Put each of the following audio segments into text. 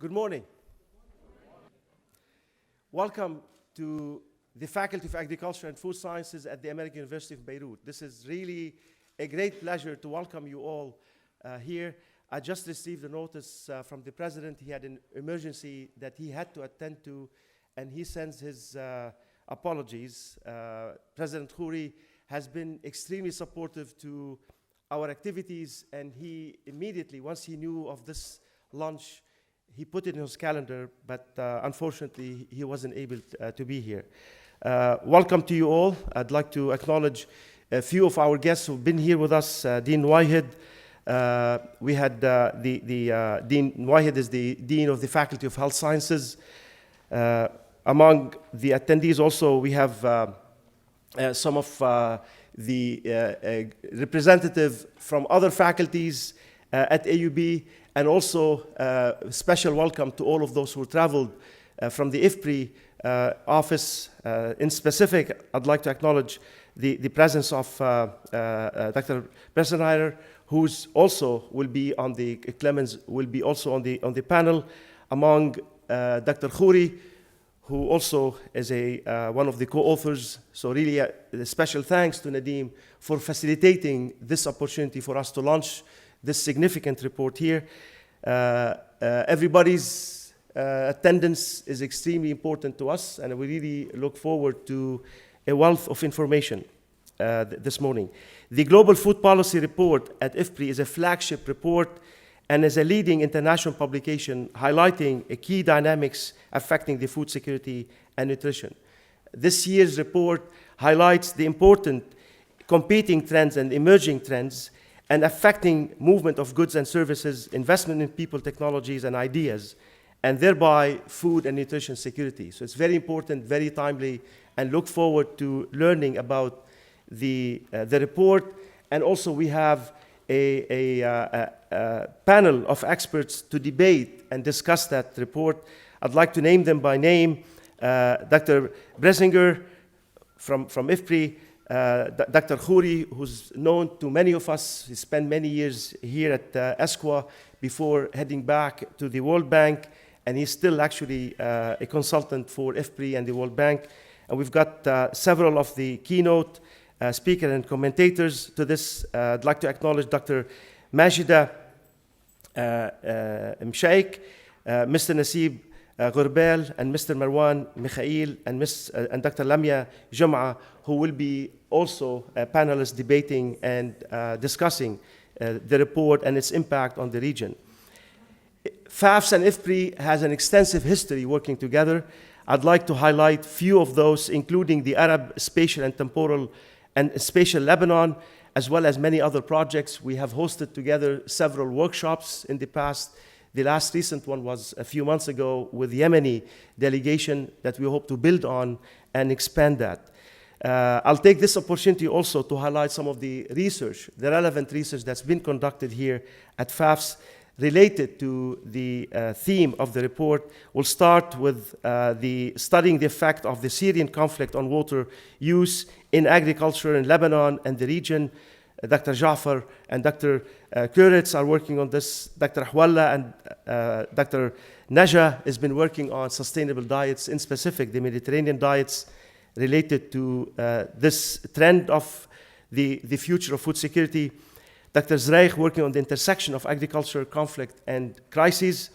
Good morning. Welcome to the Faculty of Agriculture and Food Sciences at the American University of Beirut. This is really a great pleasure to welcome you all here. I just received a notice from the President. He had an emergency that he had to attend to, and he sends his apologies. President Khoury has been extremely supportive to our activities, and he immediately, once he knew of this lunch, he put it in his calendar, but unfortunately, he wasn't able to be here. Welcome to you all. I'd like to acknowledge a few of our guests who've been here with us. Dean Wahid. We had Dean Wahid is the Dean of the Faculty of Health Sciences. Among the attendees also, we have some of the representatives from other faculties at AUB, and also special welcome to all of those who traveled from the IFPRI office. In specific, I'd like to acknowledge the presence of Dr. Bessenheimer, who's also will be on the Clemens will be also on the panel, among Dr. Khoury, who also is one of the co-authors. So really a special thanks to Nadeem for facilitating this opportunity for us to launch this significant report here. Everybody's attendance is extremely important to us, and we really look forward to a wealth of information this morning. The Global Food Policy Report at IFPRI is a flagship report and is a leading international publication highlighting key dynamics affecting the food security and nutrition. This year's report highlights the important competing trends and emerging trends and affecting movement of goods and services, investment in people, technologies, and ideas, and thereby food and nutrition security. So it's very important, very timely, and look forward to learning about the report. And also we have a panel of experts to debate and discuss that report. I'd like to name them by name. Dr. Bresinger from IFPRI, Dr. Khoury, who's known to many of us. He spent many years here at ESQA before heading back to the World Bank, and he's still actually a consultant for IFPRI and the World Bank. And we've got several of the keynote speakers and commentators to this. I'd like to acknowledge Dr. Majida Mshaikh, Mr. Nasib Ghurbel, and Mr. Marwan Mikhail, and Dr. Lamia Jum'a, who will be also panelists debating and discussing the report and its impact on the region. FAFS and IFPRI has an extensive history working together. I'd like to highlight few of those, including the Arab Spatial and Temporal and Spatial Lebanon, as well as many other projects. We have hosted together several workshops in the past. The last recent one was a few months ago with the Yemeni delegation that we hope to build on and expand that. I'll take this opportunity also to highlight some of the research, the relevant research that's been conducted here at FAFS related to the theme of the report. We'll start with studying the effect of the Syrian conflict on water use in agriculture in Lebanon and the region. Dr. Jafar and Dr. Kuretz are working on this. Dr. Hwalla and Dr. Naja has been working on sustainable diets, in specific the Mediterranean diets related to this trend of the future of food security. Dr. Zreich working on the intersection of agriculture, conflict, and crises.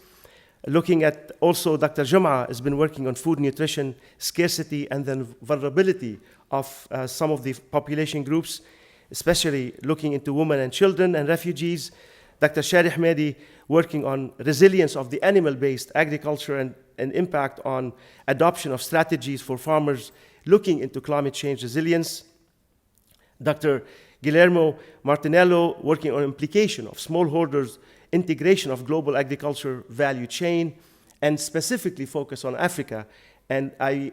Looking at also Dr. Jum'a has been working on food nutrition, scarcity, and then vulnerability of some of the population groups, especially looking into women and children and refugees. Dr. Shari Hmedi working on resilience of the animal-based agriculture and impact on adoption of strategies for farmers looking into climate change resilience. Dr. Guillermo Martinello working on implication of smallholders, integration of global agriculture value chain, and specifically focus on Africa. And I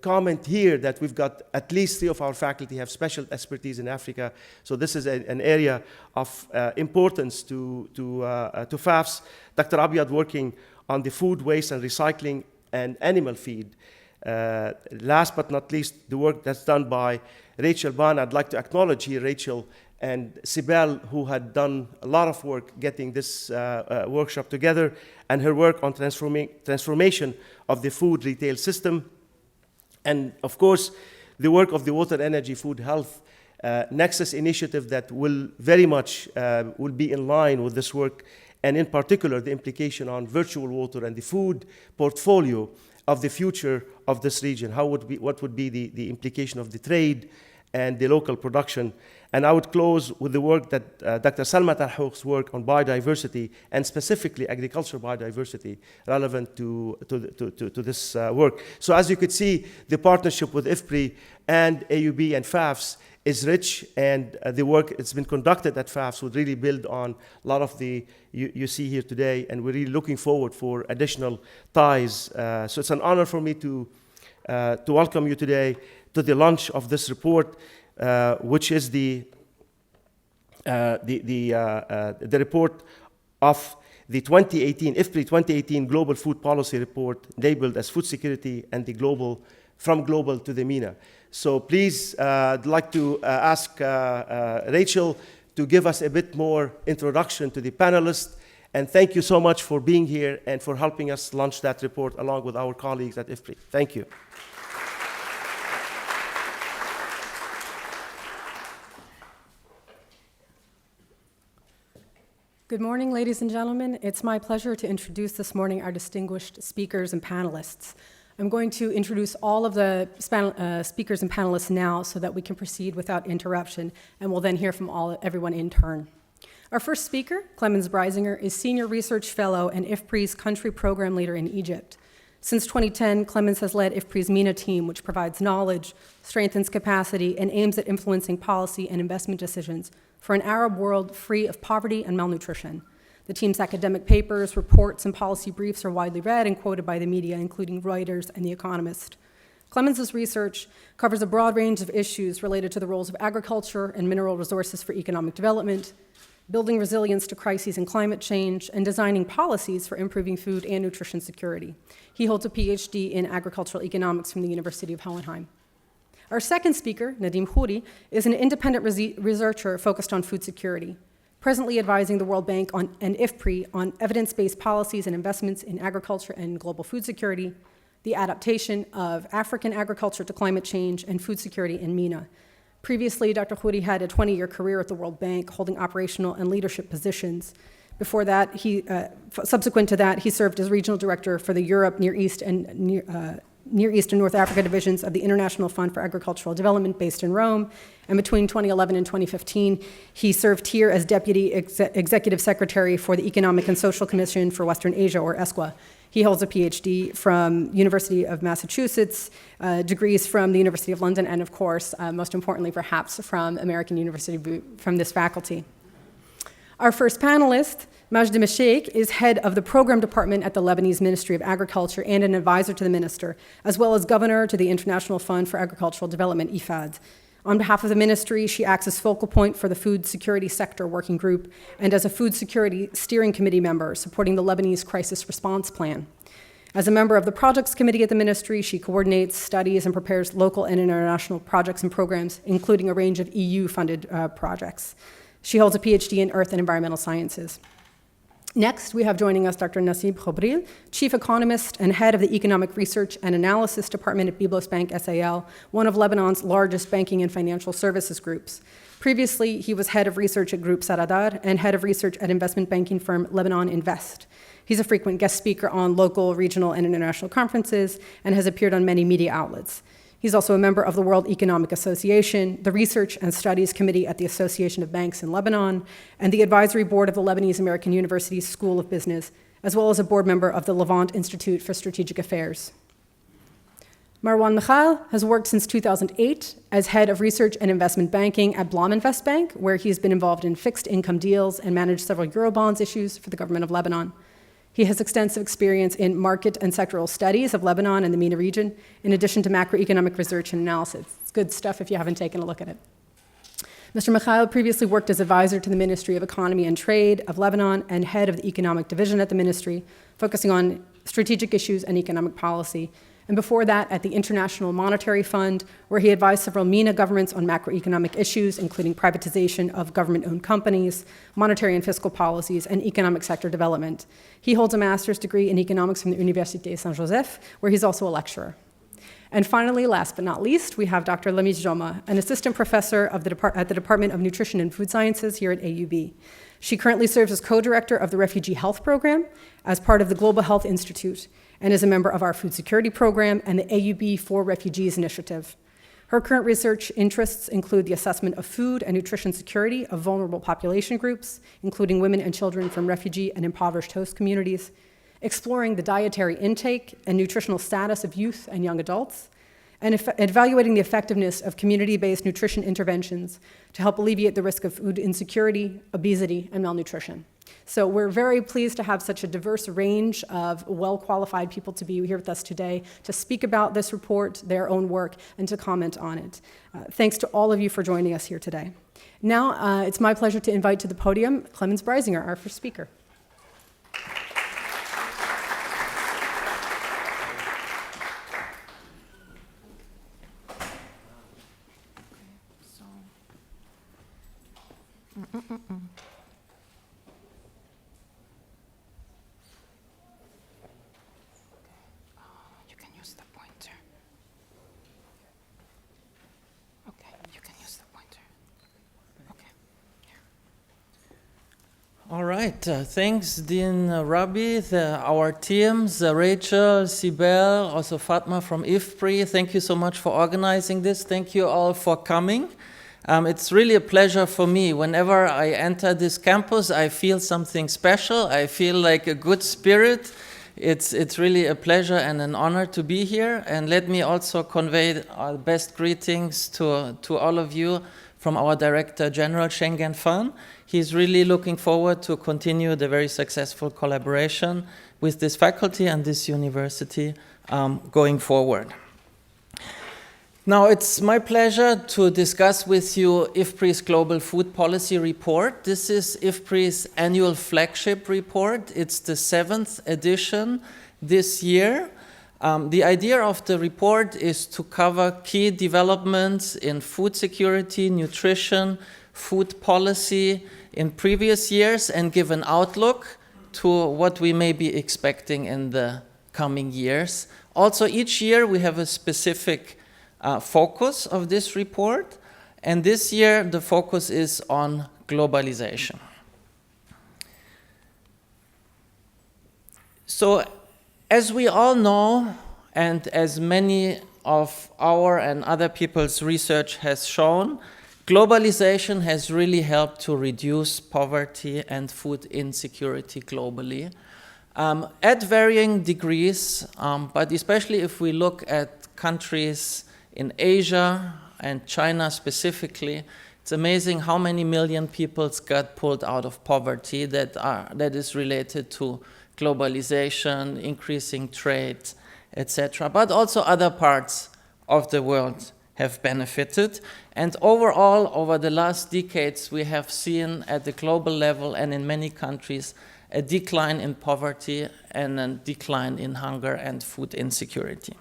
comment here that we've got at least 3 of our faculty have special expertise in Africa. So this is an area of importance to FAFS. Dr. Abiad working on the food waste and recycling and animal feed. Last but not least, the work that's done by Rachel Ban. I'd like to acknowledge here Rachel and Sibel, who had done a lot of work getting this workshop together, and her work on transformation of the food retail system. And of course, the work of the Water, Energy, Food, Health Nexus initiative that will very much will be in line with this work, and in particular, the implication on virtual water and the food portfolio of the future of this region. What would be the implication of the trade and the local production? And I would close with the work that Dr. Salma Tarhouk's work on biodiversity, and specifically agricultural biodiversity, relevant to this work. So as you could see, the partnership with IFPRI and AUB and FAFS is rich, and the work that's been conducted at FAFS would really build on a lot of the you see here today, and we're really looking forward for additional ties. So it's an honor for me to welcome you today to the launch of this report, which is the report of the 2018 IFPRI 2018 Global Food Policy Report, labeled as Food Security and the Global, from Global to the MENA. So please, I'd like to ask Rachel to give us a bit more introduction to the panelists. And thank you so much for being here and for helping us launch that report along with our colleagues at IFPRI. Thank you. Good morning, ladies and gentlemen. It's my pleasure to introduce this morning our distinguished speakers and panelists. I'm going to introduce all of the speakers and panelists now so that we can proceed without interruption, and we'll then hear from everyone in turn. Our first speaker, Clemens Breisinger, is Senior Research Fellow and IFPRI's Country Program Leader in Egypt. Since 2010, Clemens has led IFPRI's MENA team, which provides knowledge, strengthens capacity, and aims at influencing policy and investment decisions for an Arab world free of poverty and malnutrition. The team's academic papers, reports, and policy briefs are widely read and quoted by the media, including Reuters and The Economist. Clemens' research covers a broad range of issues related to the roles of agriculture and mineral resources for economic development, building resilience to crises and climate change, and designing policies for improving food and nutrition security. He holds a PhD in agricultural economics from the University of Hohenheim. Our second speaker, Nadim Khouri, is an independent researcher focused on food security, presently advising the World Bank and IFPRI on evidence-based policies and investments in agriculture and global food security, the adaptation of African agriculture to climate change, and food security in MENA. Previously, Dr. Khouri had a 20-year career at the World Bank, holding operational and leadership positions. Before that, subsequent to that, he served as regional director for the Europe, Near East, and Near East and North Africa divisions of the International Fund for Agricultural Development based in Rome. And between 2011 and 2015, he served here as Deputy Executive Secretary for the Economic and Social Commission for Western Asia, or ESQA. He holds a PhD from University of Massachusetts, degrees from the University of London, and of course, most importantly perhaps, from American University, from this faculty. Our first panelist, Majd Masheikh, is head of the program department at the Lebanese Ministry of Agriculture and an advisor to the minister, as well as governor to the International Fund for Agricultural Development, IFAD. On behalf of the ministry, she acts as focal point for the Food Security Sector Working Group and as a Food Security Steering Committee member supporting the Lebanese Crisis Response Plan. As a member of the Projects Committee at the ministry, she coordinates, studies, and prepares local and international projects and programs, including a range of EU-funded projects. She holds a PhD in Earth and Environmental Sciences. Next, we have joining us Dr. Nassib Khobril, Chief Economist and Head of the Economic Research and Analysis Department at Byblos Bank SAL, one of Lebanon's largest banking and financial services groups. Previously, he was Head of Research at Group Saradar and Head of Research at investment banking firm Lebanon Invest. He's a frequent guest speaker on local, regional, and international conferences and has appeared on many media outlets. He's also a member of the World Economic Association, the Research and Studies Committee at the Association of Banks in Lebanon, and the Advisory Board of the Lebanese American University's School of Business, as well as a board member of the Levant Institute for Strategic Affairs. Marwan Michal has worked since 2008 as head of research and investment banking at Blom Invest Bank, where he's been involved in fixed income deals and managed several Eurobonds issues for the government of Lebanon. He has extensive experience in market and sectoral studies of Lebanon and the MENA region, in addition to macroeconomic research and analysis. It's good stuff if you haven't taken a look at it. Mr. Mikhail previously worked as advisor to the Ministry of Economy and Trade of Lebanon and head of the economic division at the ministry, focusing on strategic issues and economic policy, and before that at the International Monetary Fund, where he advised several MENA governments on macroeconomic issues, including privatization of government-owned companies, monetary and fiscal policies, and economic sector development. He holds a master's degree in economics from the Université Saint-Joseph, where he's also a lecturer. And finally, last but not least, we have Dr. Lamia Joma, an assistant professor at the Department of Nutrition and Food Sciences here at AUB. She currently serves as co-director of the Refugee Health Program as part of the Global Health Institute and is a member of our Food Security Program and the AUB for Refugees initiative. Her current research interests include the assessment of food and nutrition security of vulnerable population groups, including women and children from refugee and impoverished host communities, exploring the dietary intake and nutritional status of youth and young adults, and evaluating the effectiveness of community-based nutrition interventions to help alleviate the risk of food insecurity, obesity, and malnutrition. So we're very pleased to have such a diverse range of well-qualified people to be here with us today to speak about this report, their own work, and to comment on it. Thanks to all of you for joining us here today. Now, it's my pleasure to invite to the podium Clemens Breisinger, our first speaker. You can use the pointer. Okay, you can use the pointer. Okay. All right, thanks Dean Rabi, our teams, Rachel, Sibel, also Fatma from IFPRI. Thank you so much for organizing this. Thank you all for coming. It's really a pleasure for me. Whenever I enter this campus, I feel something special. I feel like a good spirit. It's really a pleasure and an honor to be here. And let me also convey our best greetings to all of you from our Director General, Schengen Fan. He's really looking forward to continue the very successful collaboration with this faculty and this university going forward. Now, it's my pleasure to discuss with you IFPRI's Global Food Policy Report. This is IFPRI's annual flagship report. It's the 7th edition this year. The idea of the report is to cover key developments in food security, nutrition, food policy in previous years and give an outlook to what we may be expecting in the coming years. Also, each year we have a specific focus of this report, and this year the focus is on globalization. So, as we all know, and as many of our and other people's research has shown, globalization has really helped to reduce poverty and food insecurity globally at varying degrees, but especially if we look at countries in Asia and China specifically, it's amazing how many million people got pulled out of poverty that is related to globalization, increasing trade, etc. But also other parts of the world have benefited. And overall, over the last decades, we have seen at the global level and in many countries a decline in poverty and a decline in hunger and food insecurity.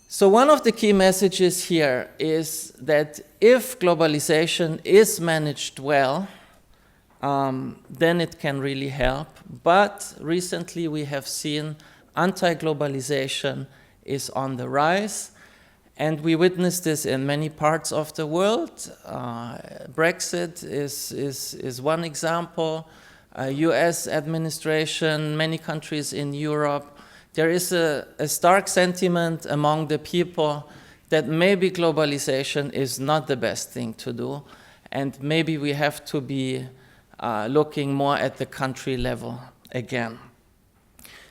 So one of the key messages here is that if globalization is managed well, then it can really help. But recently we have seen anti-globalization is on the rise, and we witness this in many parts of the world. Brexit is one example. US administration, many countries in Europe. There is a stark sentiment among the people that maybe globalization is not the best thing to do, and maybe we have to be looking more at the country level again.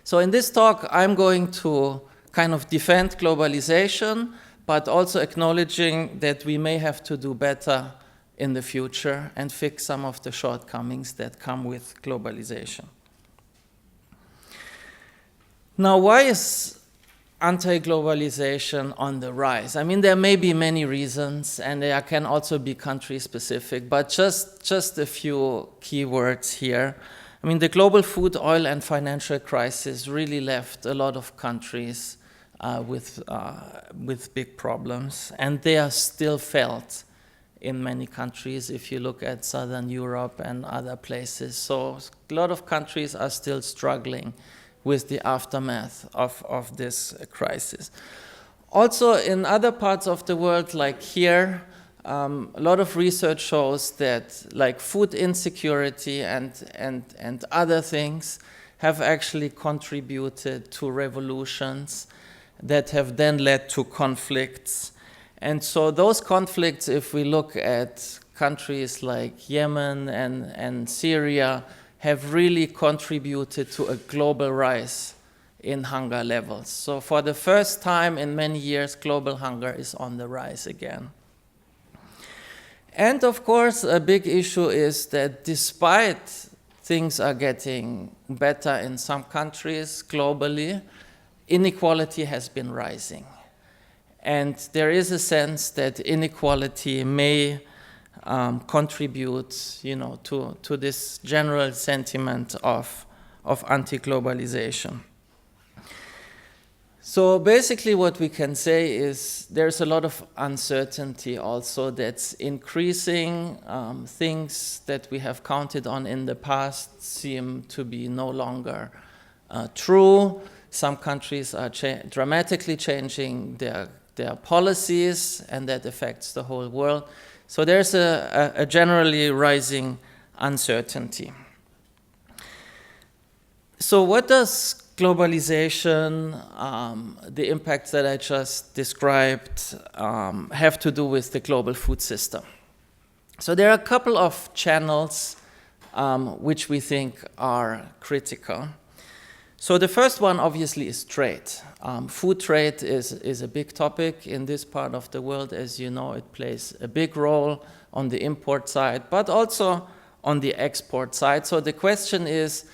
So in this talk, I'm going to kind of defend globalization, but also acknowledging that we may have to do better in the future and fix some of the shortcomings that come with globalization. Now, why is anti-globalization on the rise? I mean, there may be many reasons, and there can also be country-specific, but just a few key words here. I mean, the global food, oil, and financial crisis really left a lot of countries with big problems, and they are still felt in many countries if you look at Southern Europe and other places. So a lot of countries are still struggling with the aftermath of this crisis. Also, in other parts of the world, like here, a lot of research shows that like food insecurity and other things have actually contributed to revolutions that have then led to conflicts. And so those conflicts, if we look at countries like Yemen and Syria, have really contributed to a global rise in hunger levels. So for the first time in many years, global hunger is on the rise again. And of course, a big issue is that despite things are getting better in some countries globally, inequality has been rising. And there is a sense that inequality may contribute, to this general sentiment of anti-globalization. So basically what we can say is there's a lot of uncertainty also that's increasing. Things that we have counted on in the past seem to be no longer true. Some countries are dramatically changing their policies, and that affects the whole world. So there's a generally rising uncertainty. So what does globalization, the impacts that I just described, have to do with the global food system? So there are a couple of channels which we think are critical. So the first one obviously is trade. Food trade is a big topic in this part of the world. As you know, it plays a big role on the import side, but also on the export side. So the question is,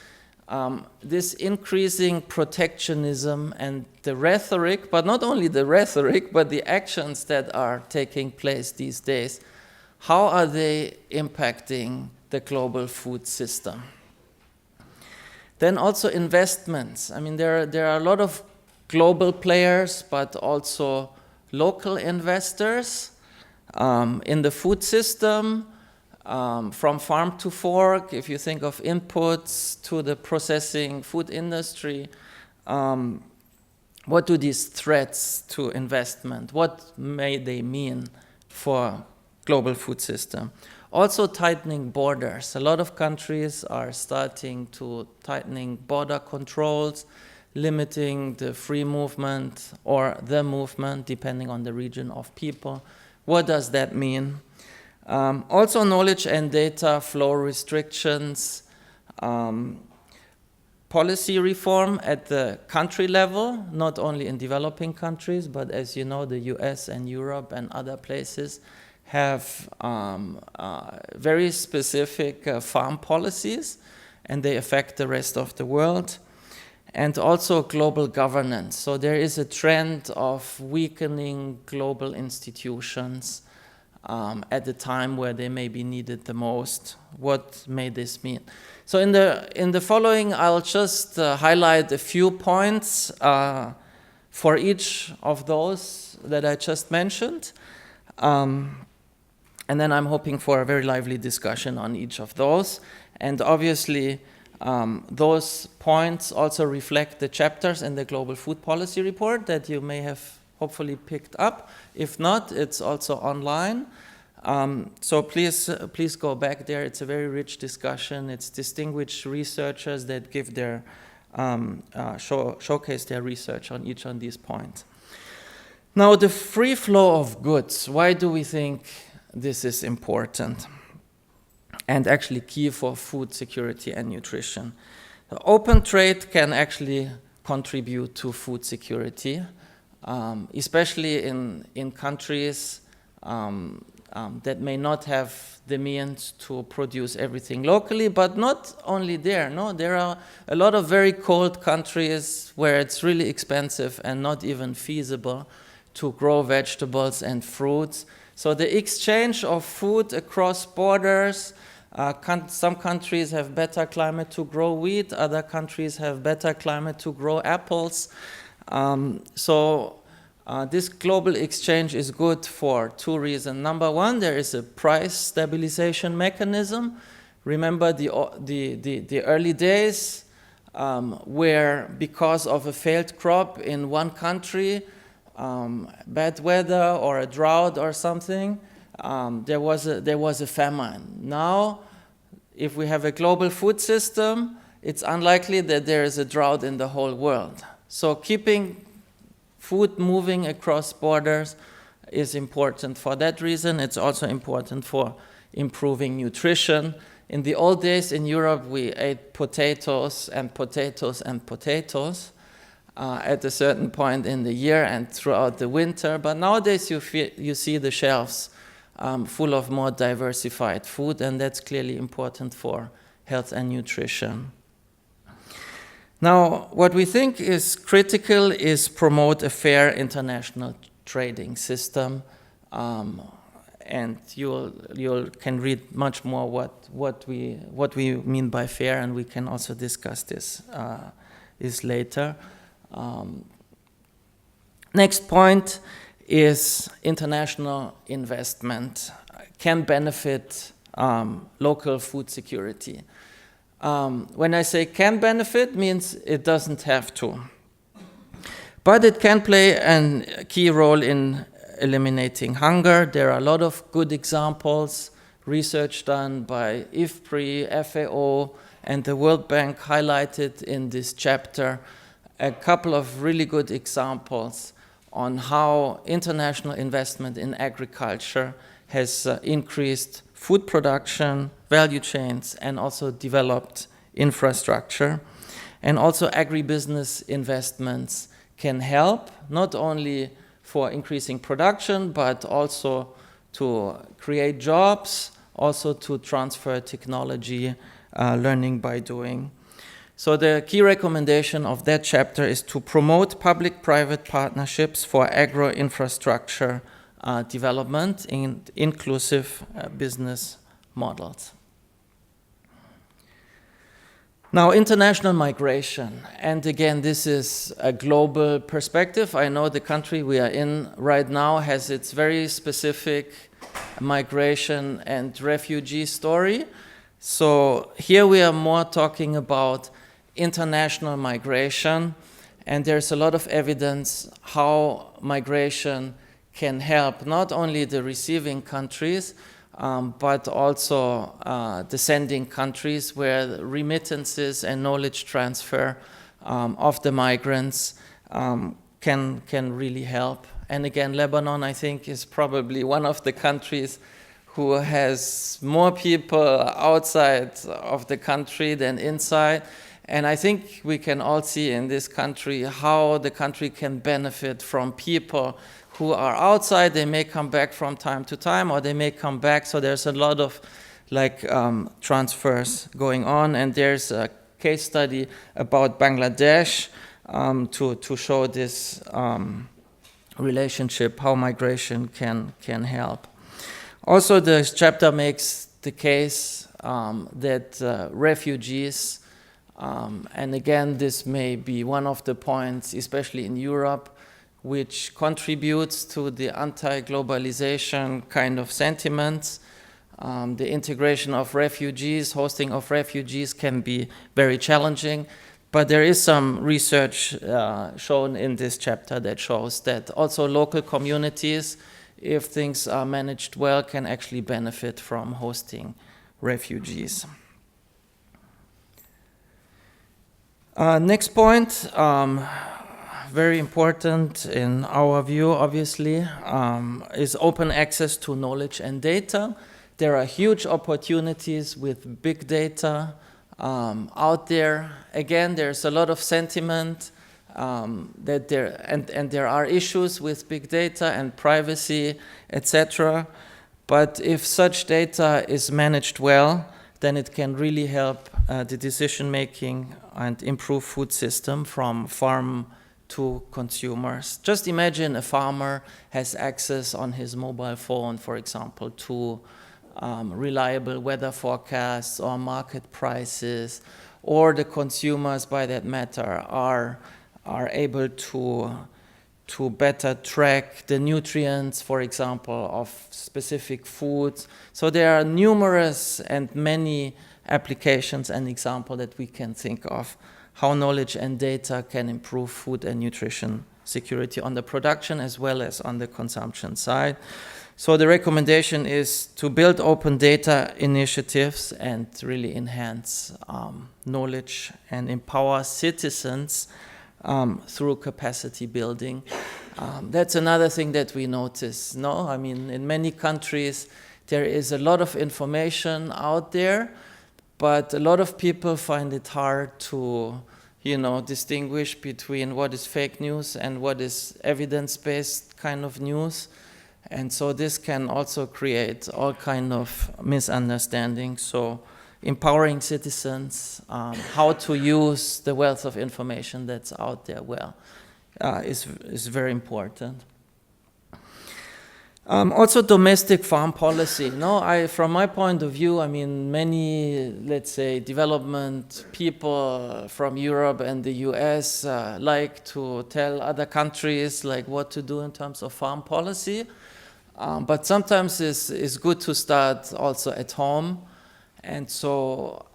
this increasing protectionism and the rhetoric, but not only the rhetoric, but the actions that are taking place these days, how are they impacting the global food system? Then also investments. I mean, there are a lot of global players, but also local investors in the food system, from farm to fork, if you think of inputs to the processing food industry. What do these threats to investment, what may they mean for global food system? Also tightening borders. A lot of countries are starting to tightening border controls, limiting the free movement or the movement, depending on the region, of people. What does that mean? Also knowledge and data flow restrictions, policy reform at the country level, not only in developing countries, but as you know, the US and Europe and other places have very specific farm policies, and they affect the rest of the world. And also global governance. So there is a trend of weakening global institutions at the time where they may be needed the most. What may this mean? So in the following, I'll just highlight a few points for each of those that I just mentioned. And then I'm hoping for a very lively discussion on each of those. And obviously, those points also reflect the chapters in the Global Food Policy Report that you may have hopefully picked up. If not, it's also online. So please go back there. It's a very rich discussion. It's distinguished researchers that give their showcase their research on each of these points. Now, the free flow of goods. Why do we think this is important and actually key for food security and nutrition? The open trade can actually contribute to food security, especially in countries that may not have the means to produce everything locally, but not only there. No, there are a lot of very cold countries where it's really expensive and not even feasible to grow vegetables and fruits. So the exchange of food across borders Some countries have better climate to grow wheat, other countries have better climate to grow apples. This global exchange is good for two reasons. Number one, there is a price stabilization mechanism. Remember the early days where, because of a failed crop in one country, bad weather or a drought or something, there was a famine. Now, if we have a global food system, it's unlikely that there is a drought in the whole world. So keeping food moving across borders is important for that reason. It's also important for improving nutrition. In the old days in Europe, we ate potatoes and potatoes and potatoes at a certain point in the year and throughout the winter. But nowadays you see the shelves full of more diversified food, and that's clearly important for health and nutrition. Now, what we think is critical is promote a fair international trading system, and you can read much more what we mean by fair, and we can also discuss this later. Next point is international investment can benefit local food security. When I say can benefit, means it doesn't have to. But it can play a key role in eliminating hunger. There are a lot of good examples, research done by IFPRI, FAO, and the World Bank highlighted in this chapter a couple of really good examples on how international investment in agriculture has increased food production, value chains, and also developed infrastructure. And also agribusiness investments can help, not only for increasing production, but also to create jobs, also to transfer technology, learning by doing. So the key recommendation of that chapter is to promote public-private partnerships for agro-infrastructure development in inclusive business models. Now, international migration, and again, this is a global perspective. I know the country we are in right now has its very specific migration and refugee story. So here we are more talking about international migration, and there's a lot of evidence how migration can help not only the receiving countries, but also the sending countries, where remittances and knowledge transfer of the migrants can really help. And again, Lebanon, I think, is probably one of the countries who has more people outside of the country than inside. And I think we can all see in this country how the country can benefit from people who are outside. They may come back from time to time, or they may come back. So there's a lot of transfers going on. And there's a case study about Bangladesh to show this relationship, how migration can help. Also, this chapter makes the case that refugees, and again, this may be one of the points, especially in Europe, which contributes to the anti-globalization kind of sentiments. The integration of refugees, hosting of refugees can be very challenging, but there is some research shown in this chapter that shows that also local communities, if things are managed well, can actually benefit from hosting refugees. Next point, very important in our view, obviously, is open access to knowledge and data. There are huge opportunities with big data out there. Again, there's a lot of sentiment that there are issues with big data and privacy, etc. But if such data is managed well, then it can really help the decision making and improve food system from farm to consumers. Just imagine a farmer has access on his mobile phone, for example, to reliable weather forecasts or market prices, or the consumers, by that matter, are able to better track the nutrients, for example, of specific foods. So there are numerous and many applications and examples that we can think of how knowledge and data can improve food and nutrition security on the production as well as on the consumption side. So the recommendation is to build open data initiatives and really enhance knowledge and empower citizens through capacity building. That's another thing that we notice. No, I mean, in many countries, there is a lot of information out there, but a lot of people find it hard to, distinguish between what is fake news and what is evidence-based kind of news. And so this can also create all kind of misunderstandings. So empowering citizens how to use the wealth of information that's out there well is very important. Also domestic farm policy. From my point of view, I mean, many, let's say, development people from Europe and the US like to tell other countries like what to do in terms of farm policy. But sometimes it's good to start also at home. And so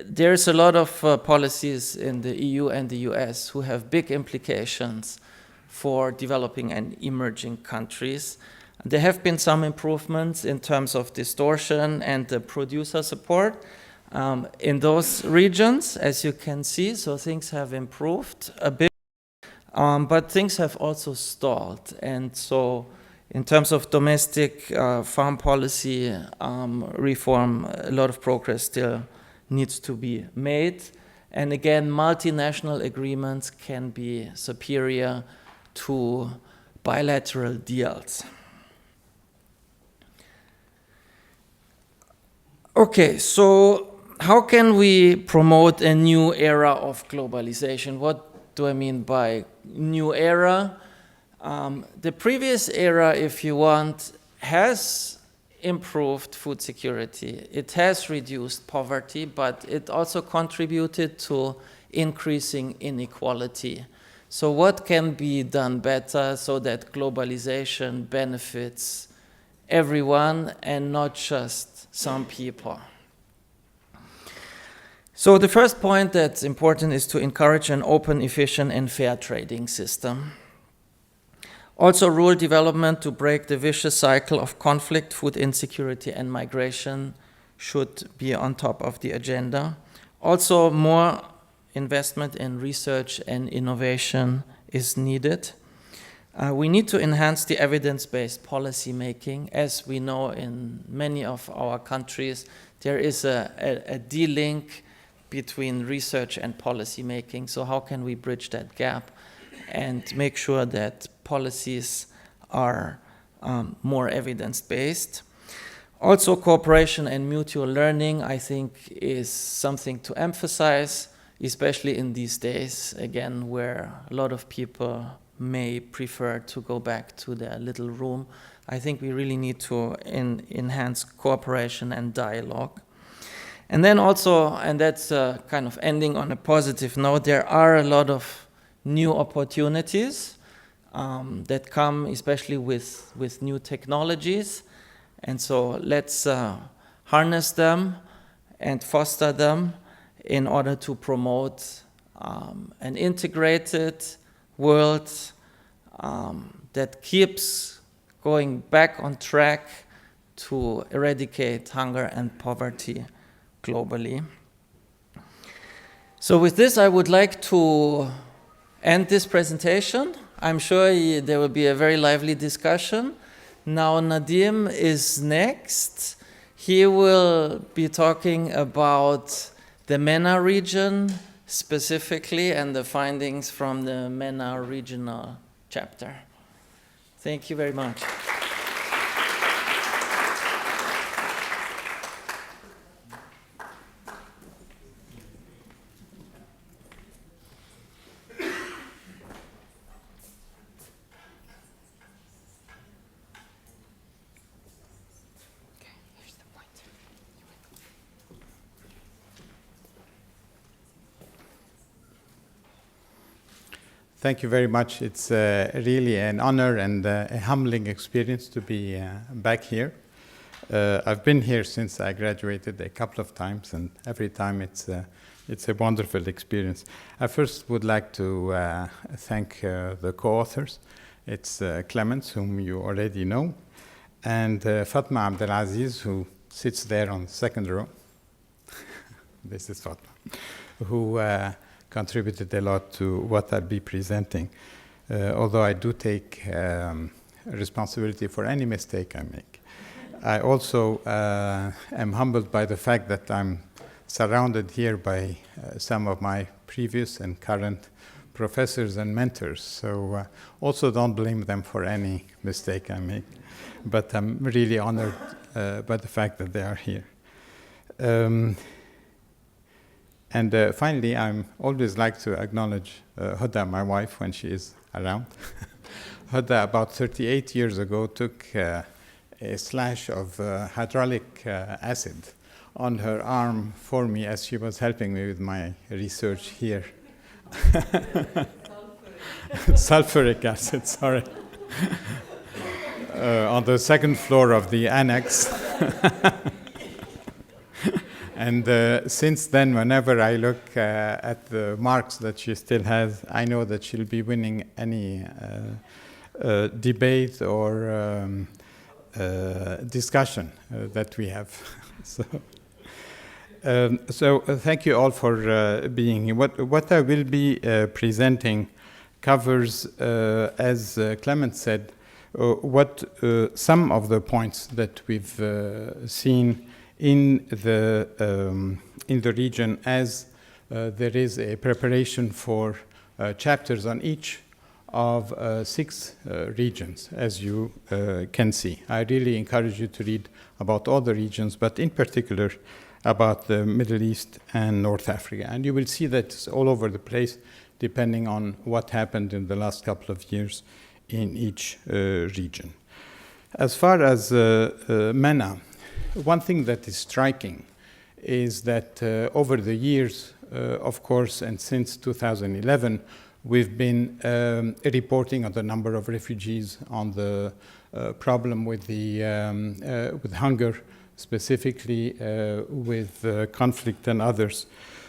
there's a lot of policies in the EU and the US who have big implications for developing and emerging countries. There have been some improvements in terms of distortion and the producer support in those regions, as you can see. So things have improved a bit, but things have also stalled. And so in terms of domestic farm policy reform, a lot of progress still needs to be made. And again, multinational agreements can be superior to bilateral deals. Okay, so how can we promote a new era of globalization? What do I mean by new era? The previous era, if you want, has improved food security. It has reduced poverty, but it also contributed to increasing inequality. So what can be done better so that globalization benefits everyone and not just some people? So the first point that's important is to encourage an open, efficient, and fair trading system. Also, rural development to break the vicious cycle of conflict, food insecurity, and migration should be on top of the agenda. Also, more investment in research and innovation is needed. We need to enhance the evidence-based policy making. As we know, in many of our countries, there is a de-link between research and policy making. So how can we bridge that gap and make sure that policies are more evidence-based? Also, cooperation and mutual learning, I think, is something to emphasize, especially in these days, again, where a lot of people may prefer to go back to their little room. I think we really need to enhance cooperation and dialogue. And then also, and that's kind of ending on a positive note, there are a lot of new opportunities that come especially with new technologies. And so let's harness them and foster them in order to promote an integrated world that keeps going back on track to eradicate hunger and poverty globally. So with this, I would like to end this presentation. I'm sure there will be a very lively discussion. Now Nadim is next. He will be talking about the MENA region specifically and the findings from the MENA regional chapter. Thank you very much. Thank you very much. It's really an honor and a humbling experience to be back here. I've been here since I graduated a couple of times, and every time it's a wonderful experience. I first would like to thank the co-authors. It's Clemens, whom you already know, and Fatma Abdelaziz, who sits there on the second row. This is Fatma, who contributed a lot to what I'll be presenting, although I do take responsibility for any mistake I make. I also am humbled by the fact that I'm surrounded here by some of my previous and current professors and mentors, so also don't blame them for any mistake I make, but I'm really honored by the fact that they are here. And finally, I always like to acknowledge Huda, my wife, when she is around. Huda, about 38 years ago, took a slash of hydraulic acid on her arm for me as she was helping me with my research here. Sulfuric acid, sorry. On the second floor of the annex. And since then, whenever I look at the marks that she still has, I know that she'll be winning any debate or discussion that we have. So thank you all for being here. What I will be presenting covers, as Clement said, what some of the points that we've seen in the region as there is a preparation for chapters on each of 6 regions, as you can see. I really encourage you to read about all the regions, but in particular about the Middle East and North Africa. And you will see that it's all over the place, depending on what happened in the last couple of years in each region. As far as MENA, one thing that is striking is that over the years, of course, and since 2011, we've been reporting on the number of refugees, on the problem with hunger, specifically with conflict and others.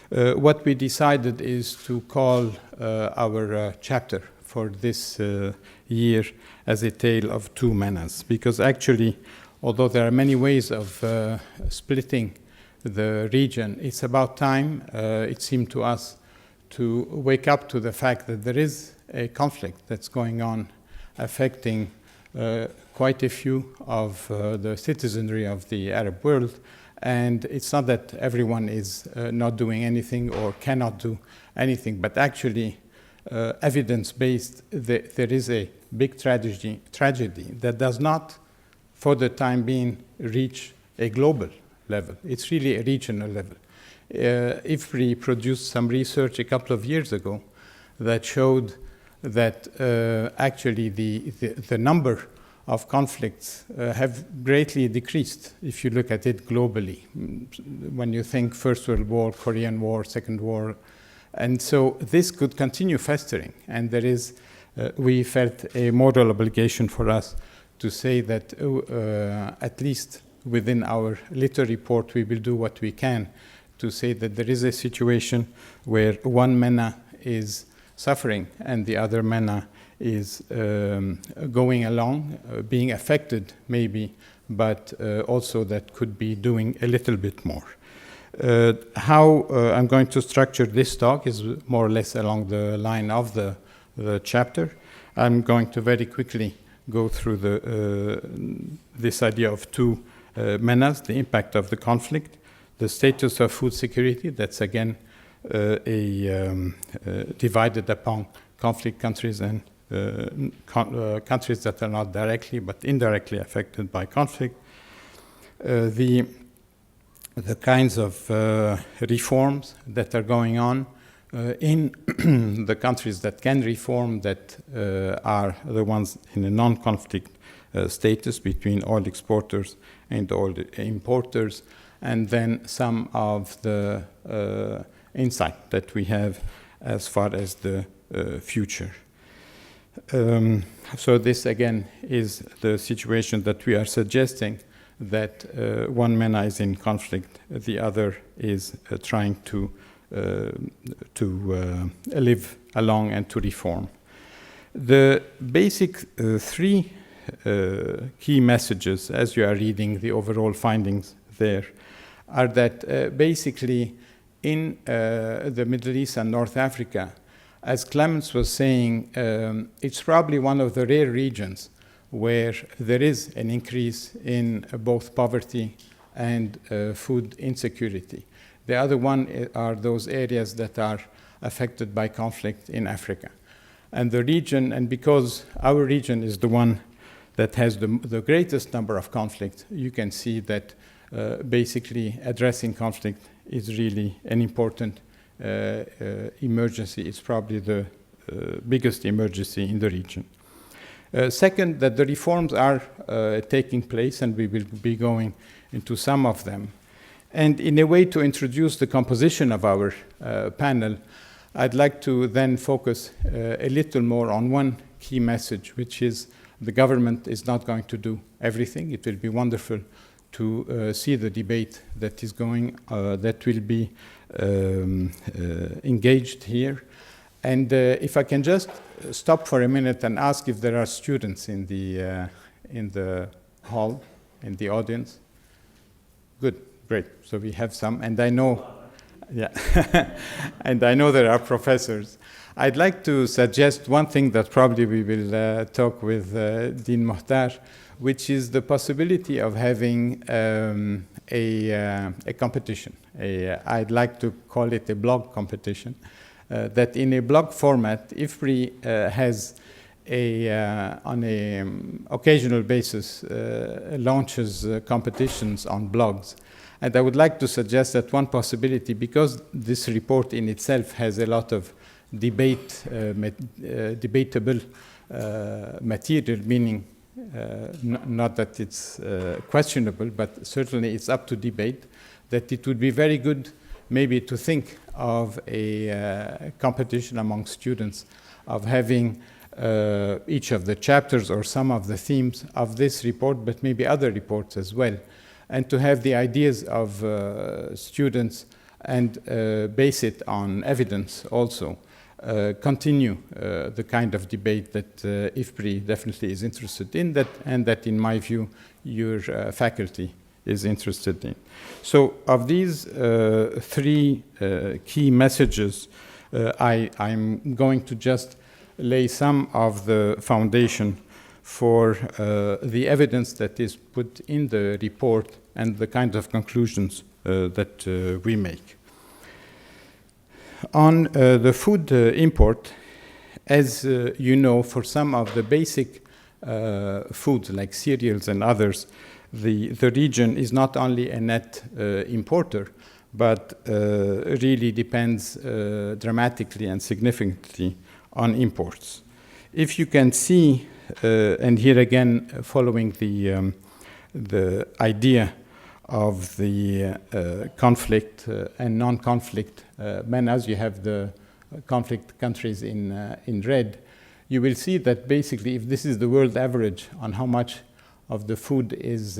What we decided is to call our chapter for this year as a tale of 2 MENAs, because actually, although there are many ways of splitting the region, it's about time, it seemed to us, to wake up to the fact that there is a conflict that's going on affecting quite a few of the citizenry of the Arab world. And it's not that everyone is not doing anything or cannot do anything, but actually evidence-based, there is a big tragedy that does not, for the time being, reach a global level. It's really a regional level. IFPRI produced some research a couple of years ago that showed that actually the number of conflicts have greatly decreased if you look at it globally. When you think First World War, Korean War, Second War, and so this could continue festering. And there is, we felt a moral obligation for us to say that at least within our little report, we will do what we can to say that there is a situation where one MENA is suffering and the other MENA is going along, being affected maybe, but also that could be doing a little bit more. How I'm going to structure this talk is more or less along the line of the chapter. I'm going to very quickly go through this idea of 2 MENAs, the impact of the conflict, the status of food security, that's again divided upon conflict countries and countries that are not directly but indirectly affected by conflict, the kinds of reforms that are going on in the countries that can reform, that are the ones in a non-conflict status between oil exporters and oil importers, and then some of the insight that we have as far as the future So this again is the situation that we are suggesting, that one MENA is in conflict, the other is trying to live along and to reform. The basic three key messages, as you are reading the overall findings there, are that basically in the Middle East and North Africa, as Clemens was saying, it's probably one of the rare regions where there is an increase in both poverty and food insecurity. The other one are those areas that are affected by conflict in Africa. And the region, and because our region is the one that has the greatest number of conflicts, you can see that basically addressing conflict is really an important emergency. It's probably the biggest emergency in the region. Second, that the reforms are taking place, and we will be going into some of them. And in a way to introduce the composition of our panel, I'd like to then focus a little more on one key message, which is the government is not going to do everything. It will be wonderful to see the debate that is going, that will be engaged here. And if I can just stop for a minute and ask if there are students in the hall, in the audience. Good, great. So we have some, and I know, yeah, and I know there are professors. I'd like to suggest one thing that probably we will talk with Dean Mohtar, which is the possibility of having a competition. I'd like to call it a blog competition. That in a blog format, IFPRI has on an occasional basis launches competitions on blogs. And I would like to suggest that one possibility, because this report in itself has a lot of debatable material, meaning not that it's questionable, but certainly it's up to debate, that it would be very good maybe to think of a competition among students of having each of the chapters or some of the themes of this report, but maybe other reports as well, and to have the ideas of students and base it on evidence also. Continue the kind of debate that IFPRI definitely is interested in, and that in my view your faculty is interested in. So of these three key messages, I'm going to just lay some of the foundation for the evidence that is put in the report and the kind of conclusions that we make. On the food import, as you know, for some of the basic foods like cereals and others, the region is not only a net importer, but really depends dramatically and significantly on imports. If you can see, and here again, following the idea of the conflict and non-conflict MENAs, you have the conflict countries in red, you will see that basically if this is the world average on how much of the food is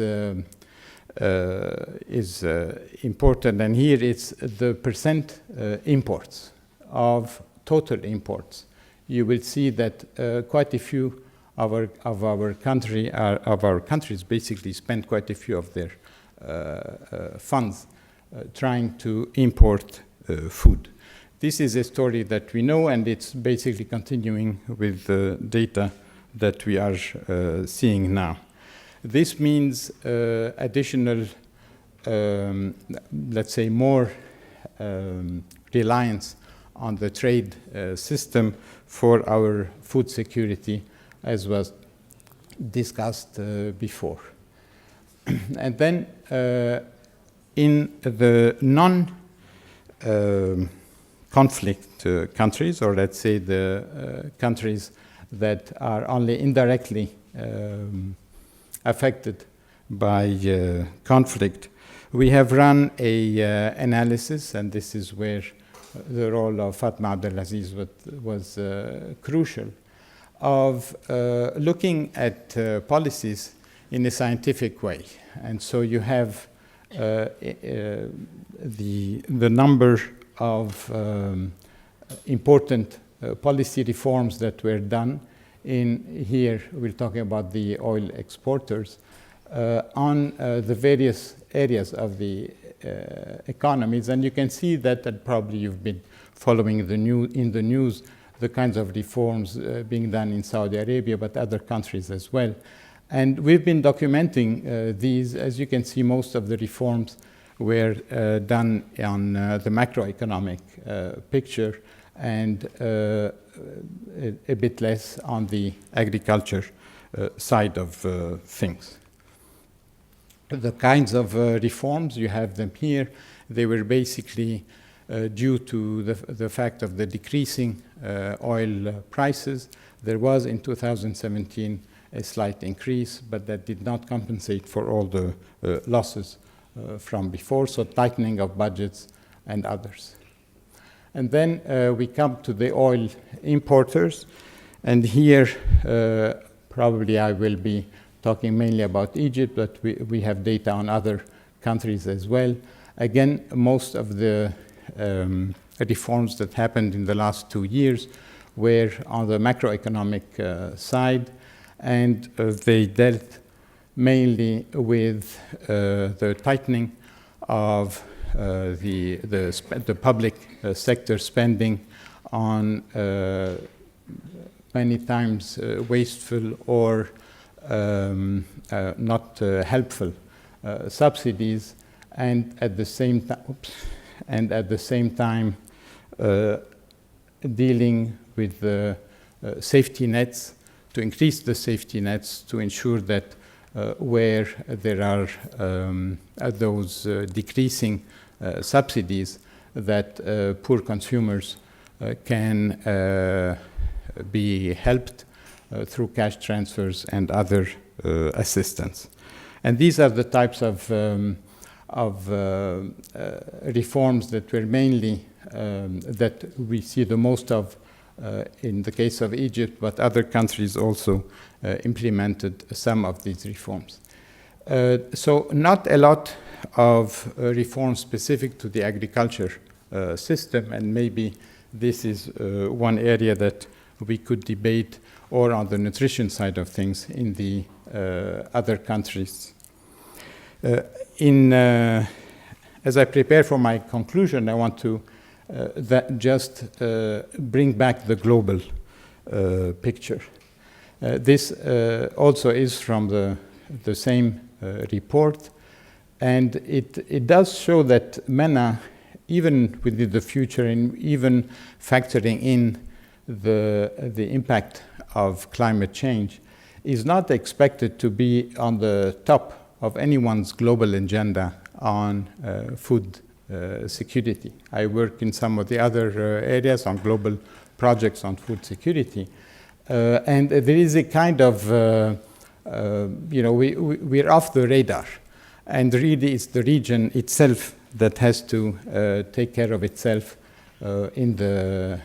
imported, and here it's the percent imports of total imports. You will see that quite a few of our countries basically spend quite a few of their funds trying to import food. This is a story that we know, and it's basically continuing with the data that we are seeing now. This means additional, let's say, more reliance on the trade system for our food security, as was discussed before. And then in the non-conflict countries, or let's say the countries that are only indirectly affected by conflict, we have run a analysis, and this is where the role of Fatma Abdelaziz was crucial, of looking at policies in a scientific way. And so you have the number of important policy reforms that were done. In here, we're talking about the oil exporters on the various areas of the economies. And you can see that, and probably you've been following in the news, the kinds of reforms being done in Saudi Arabia, but other countries as well. And we've been documenting these. As you can see, most of the reforms were done on the macroeconomic picture, and a bit less on the agriculture side of things. The kinds of reforms, you have them here. They were basically due to the fact of the decreasing oil prices. There was in 2017 a slight increase, but that did not compensate for all the losses from before, so tightening of budgets and others. And then we come to the oil importers, and here probably I will be talking mainly about Egypt, but we have data on other countries as well. Again, most of the reforms that happened in the last 2 years were on the macroeconomic side, and they dealt mainly with the tightening of the public sector spending on many times wasteful or not helpful subsidies, and at the same time, dealing with the safety nets, to increase the safety nets to ensure that where there are those decreasing subsidies, that poor consumers can be helped through cash transfers and other assistance. And these are the types of reforms that were mainly that we see the most of in the case of Egypt, but other countries also implemented some of these reforms. So not a lot of reforms specific to the agriculture system, and maybe this is one area that we could debate, or on the nutrition side of things in the other countries. As I prepare for my conclusion, I want to just bring back the global picture. This also is from the same report, and it does show that MENA, even within the future, and even factoring in the impact of climate change, is not expected to be on the top of anyone's global agenda on food security. I work in some of the other areas on global projects on food security, and there is a kind of, we're off the radar, and really it's the region itself that has to take care of itself in the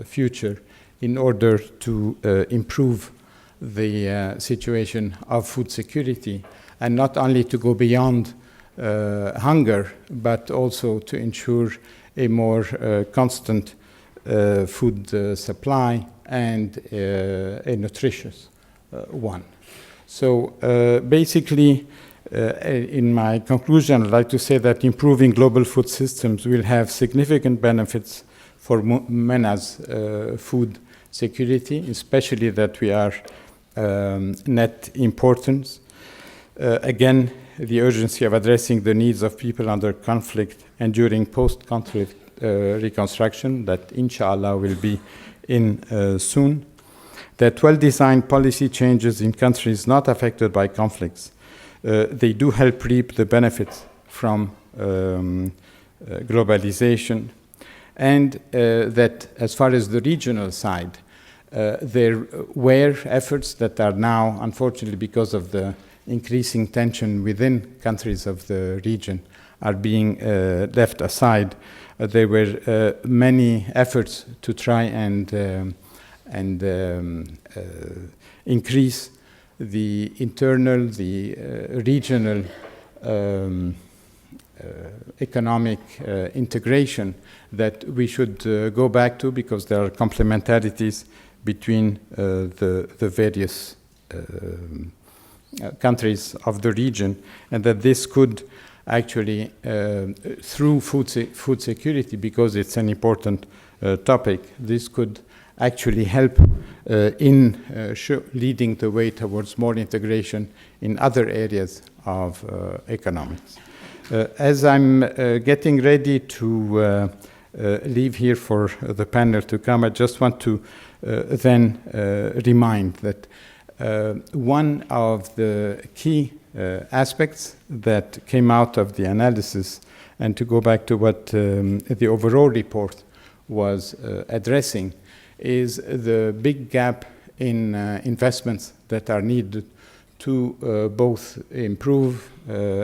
future in order to improve the situation of food security, and not only to go beyond hunger, but also to ensure a more constant food supply and a nutritious one. So basically, in my conclusion, I'd like to say that improving global food systems will have significant benefits for MENA's food security, especially that we are net importers. Again, the urgency of addressing the needs of people under conflict and during post-conflict reconstruction, that inshallah will be in soon. That well-designed policy changes in countries not affected by conflicts, they do help reap the benefits from globalization, and that as far as the regional side, there were efforts that are now, unfortunately, because of the increasing tension within countries of the region, are being left aside. There were many efforts to try and and increase the internal, the regional economic integration that we should go back to, because there are complementarities between the various countries of the region, and that this could actually, through food security, because it's an important topic, this could actually help in leading the way towards more integration in other areas of economics. As I'm getting ready to leave here for the panel to come, I just want to then remind that one of the key aspects that came out of the analysis, and to go back to what the overall report was addressing, is the big gap in investments that are needed to both improve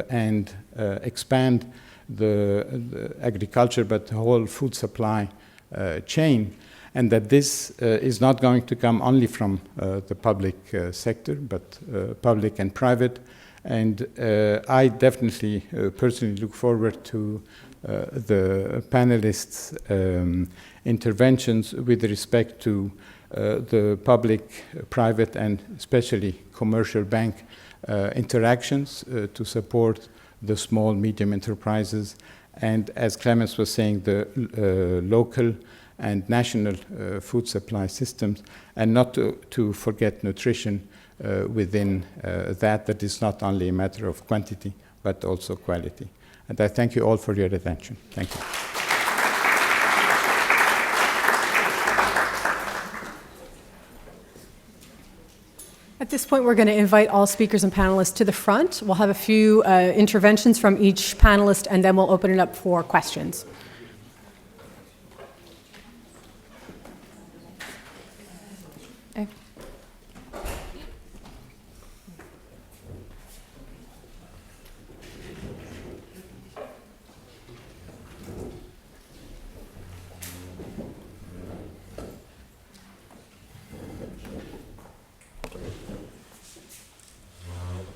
and expand the agriculture, but the whole food supply chain, and that this is not going to come only from the public sector, but public and private. And I definitely personally look forward to the panelists' interventions with respect to the public, private, and especially commercial bank interactions to support the small, medium enterprises, and as Clemens was saying, the local and national food supply systems, and not to forget nutrition within that is not only a matter of quantity, but also quality. And I thank you all for your attention. Thank you. At this point, we're going to invite all speakers and panelists to the front. We'll have a few interventions from each panelist, and then we'll open it up for questions.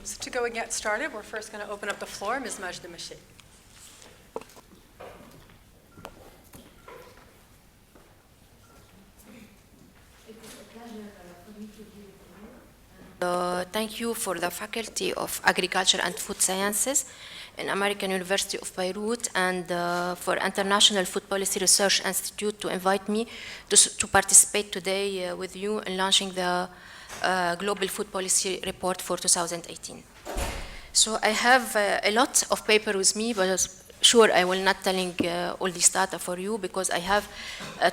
So to go and get started, we're first going to open up the floor. Ms. Majda Mashi. Thank you for the Faculty of Agriculture and Food Sciences in American University of Beirut, and for International Food Policy Research Institute to invite me to participate today with you in launching the Global Food Policy Report for 2018. So I have a lot of paper with me, but sure I will not telling all this data for you, because I have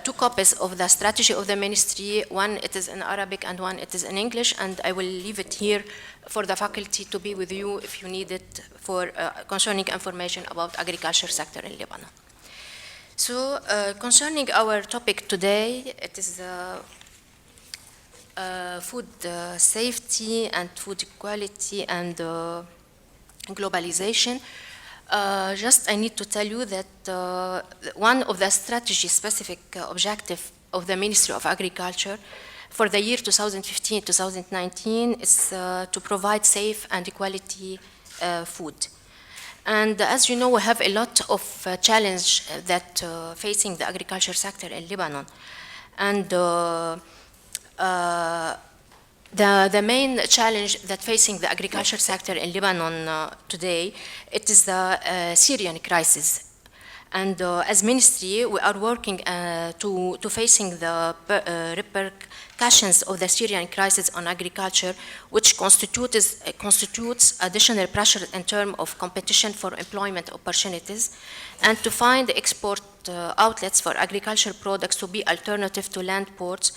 2 copies of the strategy of the ministry. One it is in Arabic and one it is in English, and I will leave it here for the faculty to be with you if you need it for concerning information about agriculture sector in Lebanon. So concerning our topic today, it is food safety and food equality and globalization. Just I need to tell you that one of the strategy-specific objective of the Ministry of Agriculture for the year 2015-2019 is to provide safe and quality food. And as you know, we have a lot of challenge that facing the agriculture sector in Lebanon. And the main challenge that facing the agriculture sector in Lebanon today, it is the Syrian crisis. And as ministry, we are working to facing the repercussions of the Syrian crisis on agriculture, which constitutes additional pressure in terms of competition for employment opportunities, and to find export outlets for agricultural products to be alternative to land ports,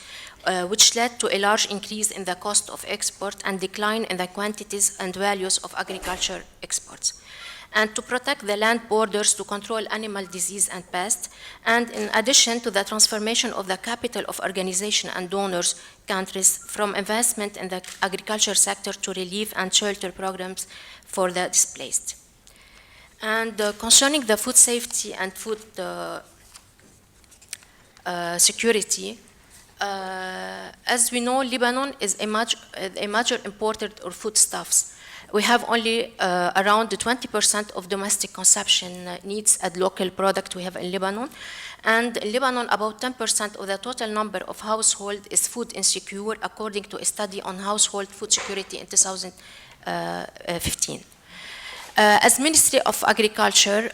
which led to a large increase in the cost of export and decline in the quantities and values of agriculture exports. And to protect the land borders to control animal disease and pest, and in addition to the transformation of the capital of organization and donors countries from investment in the agriculture sector to relief and shelter programs for the displaced. And concerning the food safety and food security, as we know, Lebanon is a major importer of foodstuffs. We have only around 20% of domestic consumption needs at local product we have in Lebanon. And in Lebanon, about 10% of the total number of households is food insecure, according to a study on household food security in 2015. As Ministry of Agriculture,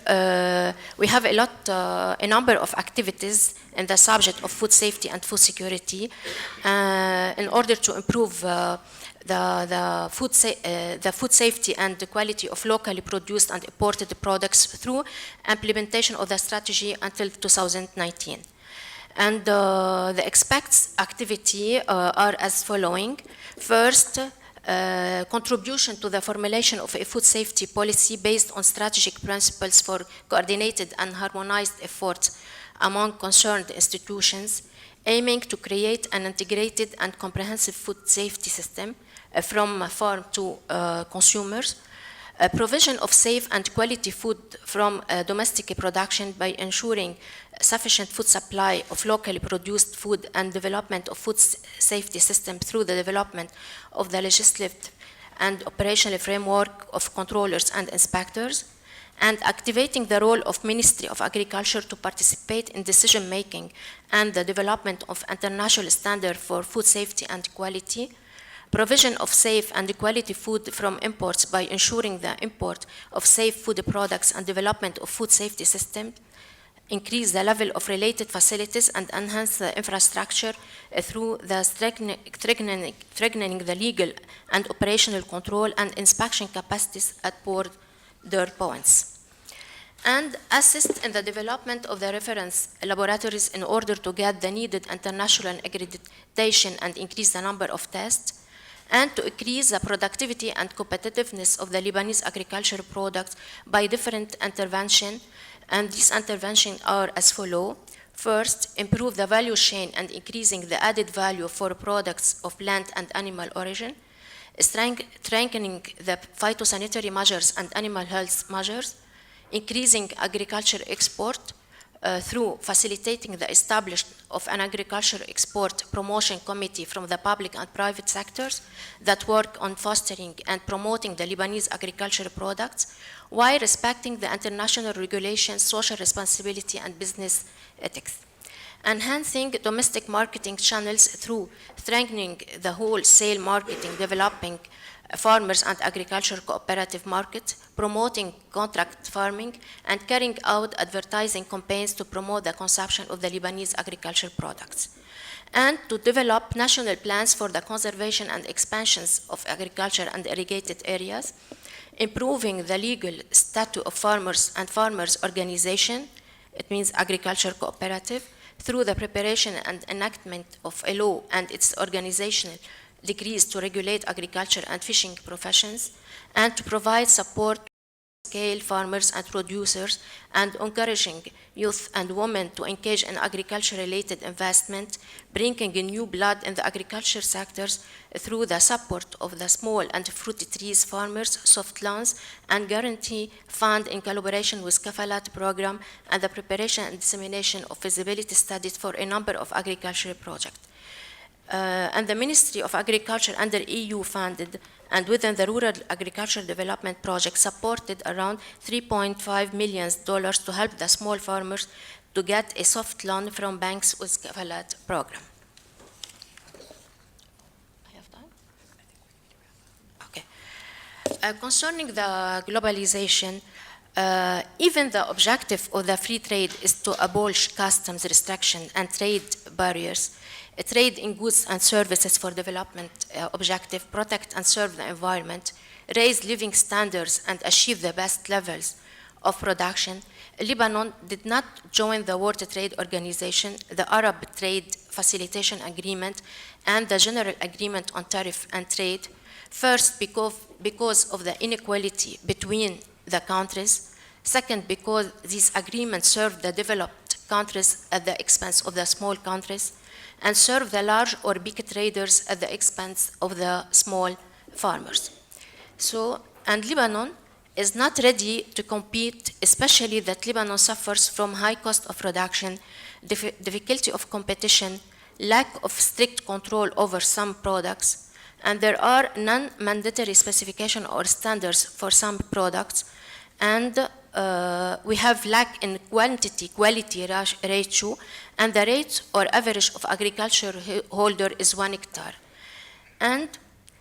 we have a number of activities in the subject of food safety and food security in order to improve the food safety and the quality of locally produced and imported products through implementation of the strategy until 2019. And the expected activity are as following. First, contribution to the formulation of a food safety policy based on strategic principles for coordinated and harmonized efforts among concerned institutions, aiming to create an integrated and comprehensive food safety system from farm to consumers, provision of safe and quality food from domestic production by ensuring sufficient food supply of locally produced food and development of food safety system through the development of the legislative and operational framework of controllers and inspectors, and activating the role of Ministry of Agriculture to participate in decision making and the development of international standards for food safety and quality, provision of safe and quality food from imports by ensuring the import of safe food products and development of food safety system, increase the level of related facilities and enhance the infrastructure through the strengthening the legal and operational control and inspection capacities at border points. And assist in the development of the reference laboratories in order to get the needed international accreditation and increase the number of tests, and to increase the productivity and competitiveness of the Lebanese agricultural products by different interventions. And these interventions are as follows. First, improve the value chain and increasing the added value for products of plant and animal origin, strengthening the phytosanitary measures and animal health measures, increasing agriculture export through facilitating the establishment of an agriculture export promotion committee from the public and private sectors that work on fostering and promoting the Lebanese agricultural products while respecting the international regulations, social responsibility, and business ethics. Enhancing domestic marketing channels through strengthening the wholesale marketing, developing farmers and agriculture cooperative market, promoting contract farming, and carrying out advertising campaigns to promote the consumption of the Lebanese agricultural products. And to develop national plans for the conservation and expansions of agriculture and irrigated areas, improving the legal status of farmers and farmers' organization, it means agriculture cooperative, through the preparation and enactment of a law and its organizational decrees to regulate agriculture and fishing professions, and to provide support to scale farmers and producers, and encouraging youth and women to engage in agriculture-related investment, bringing new blood in the agriculture sectors through the support of the small and fruit trees farmers, soft loans, and guarantee fund in collaboration with Kafalat program, and the preparation and dissemination of feasibility studies for a number of agricultural projects. And the Ministry of Agriculture under EU funded and within the Rural Agriculture Development Project supported around $3.5 million to help the small farmers to get a soft loan from banks with Kafalat program. I have time? Okay. Concerning the globalization, even the objective of the free trade is to abolish customs restriction and trade barriers, trade in goods and services for development objective, protect and serve the environment, raise living standards, and achieve the best levels of production. Lebanon did not join the World Trade Organization, the Arab Trade Facilitation Agreement, and the General Agreement on Tariff and Trade. First, because of the inequality between the countries. Second, because these agreements serve the developed countries at the expense of the small countries, and serve the large or big traders at the expense of the small farmers. So, and Lebanon is not ready to compete, especially that Lebanon suffers from high cost of production, difficulty of competition, lack of strict control over some products, and there are non-mandatory specification or standards for some products, and we have lack in quality ratio, and the rate or average of agriculture holder is 1 hectare. And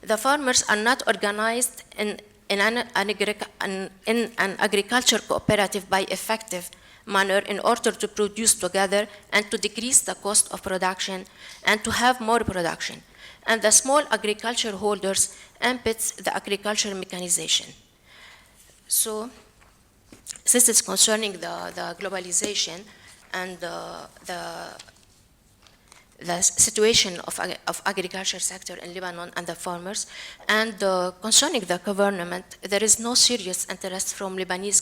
the farmers are not organized in an agriculture cooperative by effective manner in order to produce together and to decrease the cost of production and to have more production. And the small agriculture holders impedes the agriculture mechanization. So this is concerning the globalization and the situation of agriculture sector in Lebanon and the farmers. And concerning the government, there is no serious interest from Lebanese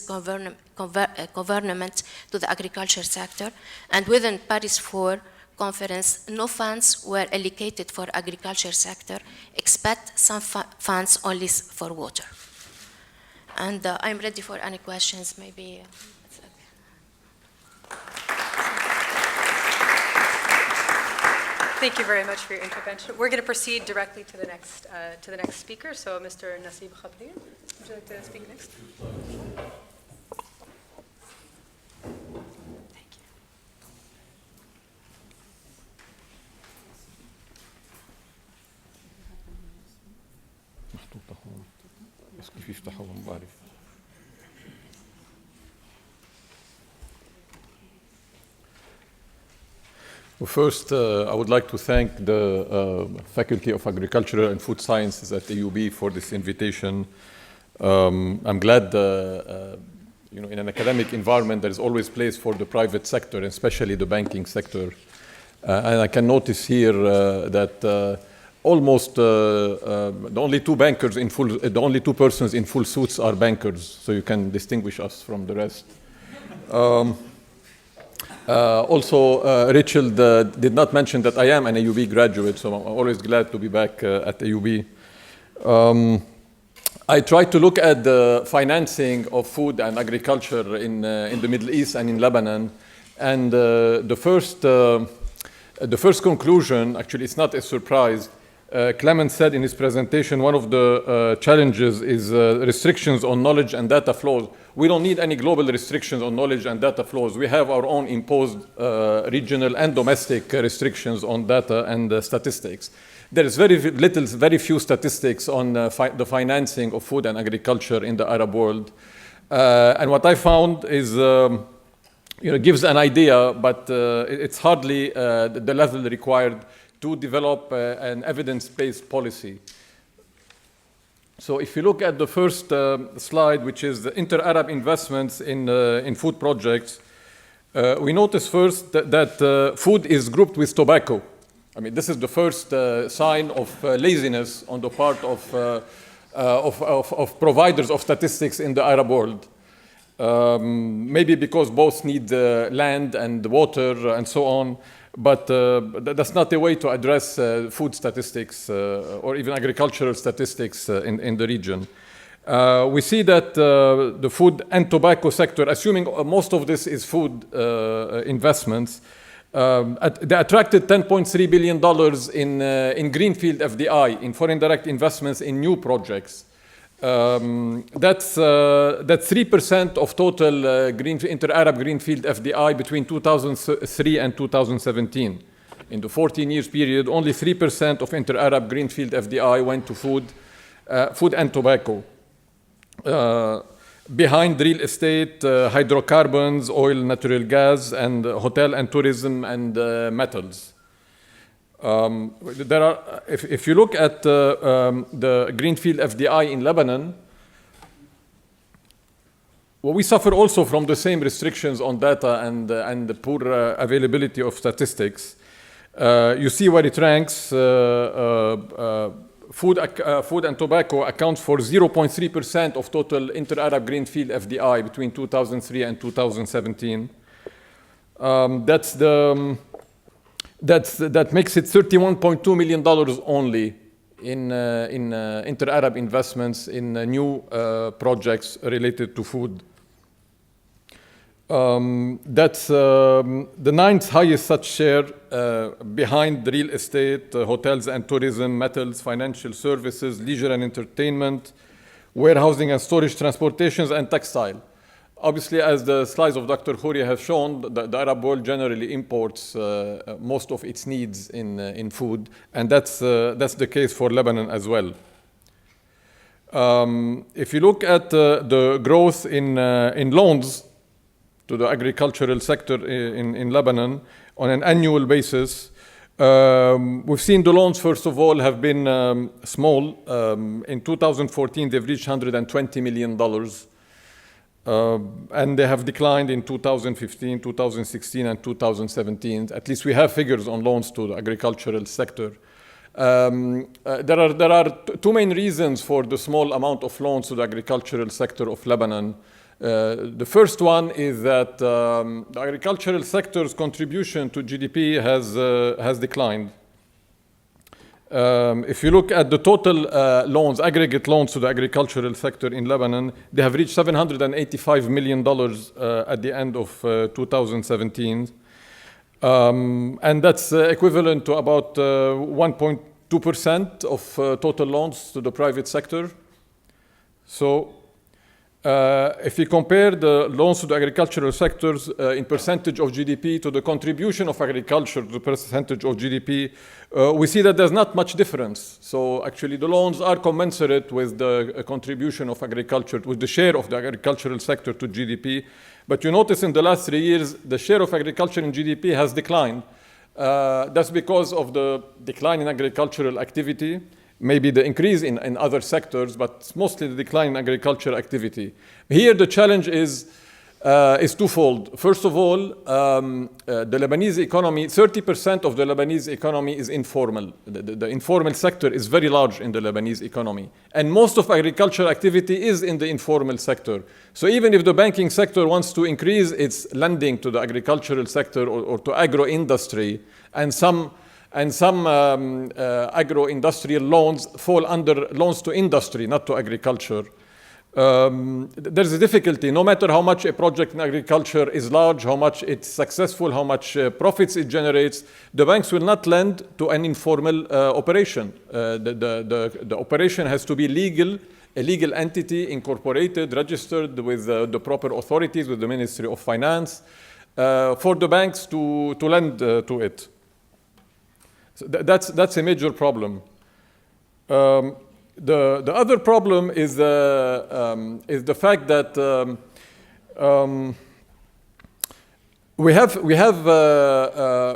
government to the agriculture sector. And within Paris 4 conference, no funds were allocated for agriculture sector, except some funds only for water. And I'm ready for any questions, maybe. Thank you very much for your intervention. We're going to proceed directly to the next speaker. So, Mr. Nasib Khabri, would you like to speak next? Thank you. Well, first, I would like to thank the Faculty of Agricultural and Food Sciences at AUB for this invitation. I'm glad, in an academic environment, there is always place for the private sector, especially the banking sector. And I can notice here that almost the only two persons in full suits are bankers, so you can distinguish us from the rest. Also, Rachel did not mention that I am an AUB graduate, so I'm always glad to be back at AUB. I tried to look at the financing of food and agriculture in the Middle East and in Lebanon, and the first conclusion, actually it's not a surprise, Clement said in his presentation, one of the challenges is restrictions on knowledge and data flows. We don't need any global restrictions on knowledge and data flows. We have our own imposed regional and domestic restrictions on data and statistics. There is very few statistics on the financing of food and agriculture in the Arab world. And what I found is, gives an idea, but it's hardly the level required to develop an evidence-based policy. So if you look at the first slide, which is the inter-Arab investments in food projects, we notice first that food is grouped with tobacco. I mean, this is the first sign of laziness on the part of providers of statistics in the Arab world. Maybe because both need land and water and so on, but that's not a way to address food statistics or even agricultural statistics in the region. We see that the food and tobacco sector, assuming most of this is food investments, they attracted $10.3 billion in greenfield FDI, in foreign direct investments in new projects. That's 3% of total inter-Arab greenfield FDI between 2003 and 2017. In the 14 years period, only 3% of inter-Arab greenfield FDI went to food and tobacco. Behind real estate, hydrocarbons, oil, natural gas, and hotel and tourism and metals. If you look at the greenfield FDI in Lebanon, well, we suffer also from the same restrictions on data and the poor availability of statistics. You see where it ranks. Food and tobacco accounts for 0.3% of total inter-Arab greenfield FDI between 2003 and 2017. That makes it $31.2 million only in inter-Arab investments in new projects related to food. That's the ninth highest such share behind the real estate, hotels and tourism, metals, financial services, leisure and entertainment, warehousing and storage, transportations, and textile. Obviously, as the slides of Dr. Khoury have shown, the Arab world generally imports most of its needs in food, and that's the case for Lebanon as well. If you look at the growth in loans to the agricultural sector in Lebanon on an annual basis, we've seen the loans, first of all, have been small. In 2014, they've reached $120 million. And they have declined in 2015, 2016, and 2017. At least we have figures on loans to the agricultural sector. There are two main reasons for the small amount of loans to the agricultural sector of Lebanon. The first one is that the agricultural sector's contribution to GDP has declined. If you look at the total loans, aggregate loans to the agricultural sector in Lebanon, they have reached $785 million at the end of 2017. And that's equivalent to about 1.2% of total loans to the private sector. So if you compare the loans to the agricultural sectors in percentage of GDP to the contribution of agriculture to the percentage of GDP, we see that there's not much difference. So actually the loans are commensurate with the contribution of agriculture, with the share of the agricultural sector to GDP. But you notice in the last 3 years, the share of agriculture in GDP has declined. That's because of the decline in agricultural activity, maybe the increase in other sectors, but mostly the decline in agricultural activity. Here the challenge is twofold. First of all, the Lebanese economy, 30% of the Lebanese economy is informal. The informal sector is very large in the Lebanese economy. And most of agricultural activity is in the informal sector. So even if the banking sector wants to increase its lending to the agricultural sector or to agro-industry, and some agro-industrial loans fall under loans to industry, not to agriculture. There's a difficulty. No matter how much a project in agriculture is large, how much it's successful, how much profits it generates, the banks will not lend to an informal operation. The operation has to be legal, a legal entity, incorporated, registered with the proper authorities, with the Ministry of Finance, for the banks to lend to it. So that's a major problem. The other problem is the fact that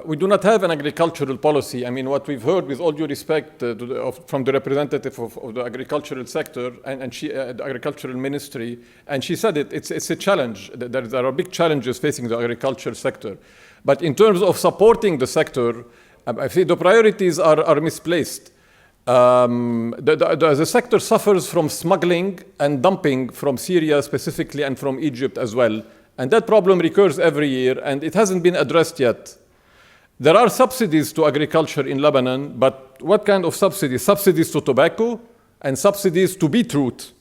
we do not have an agricultural policy. I mean, what we've heard, with all due respect from the representative of the agricultural sector and the agricultural ministry, and she said it's a challenge. There are big challenges facing the agricultural sector. But in terms of supporting the sector, I think the priorities are misplaced. The sector suffers from smuggling and dumping from Syria specifically and from Egypt as well. And that problem recurs every year, and it hasn't been addressed yet. There are subsidies to agriculture in Lebanon, but what kind of subsidies? Subsidies to tobacco and subsidies to beetroot.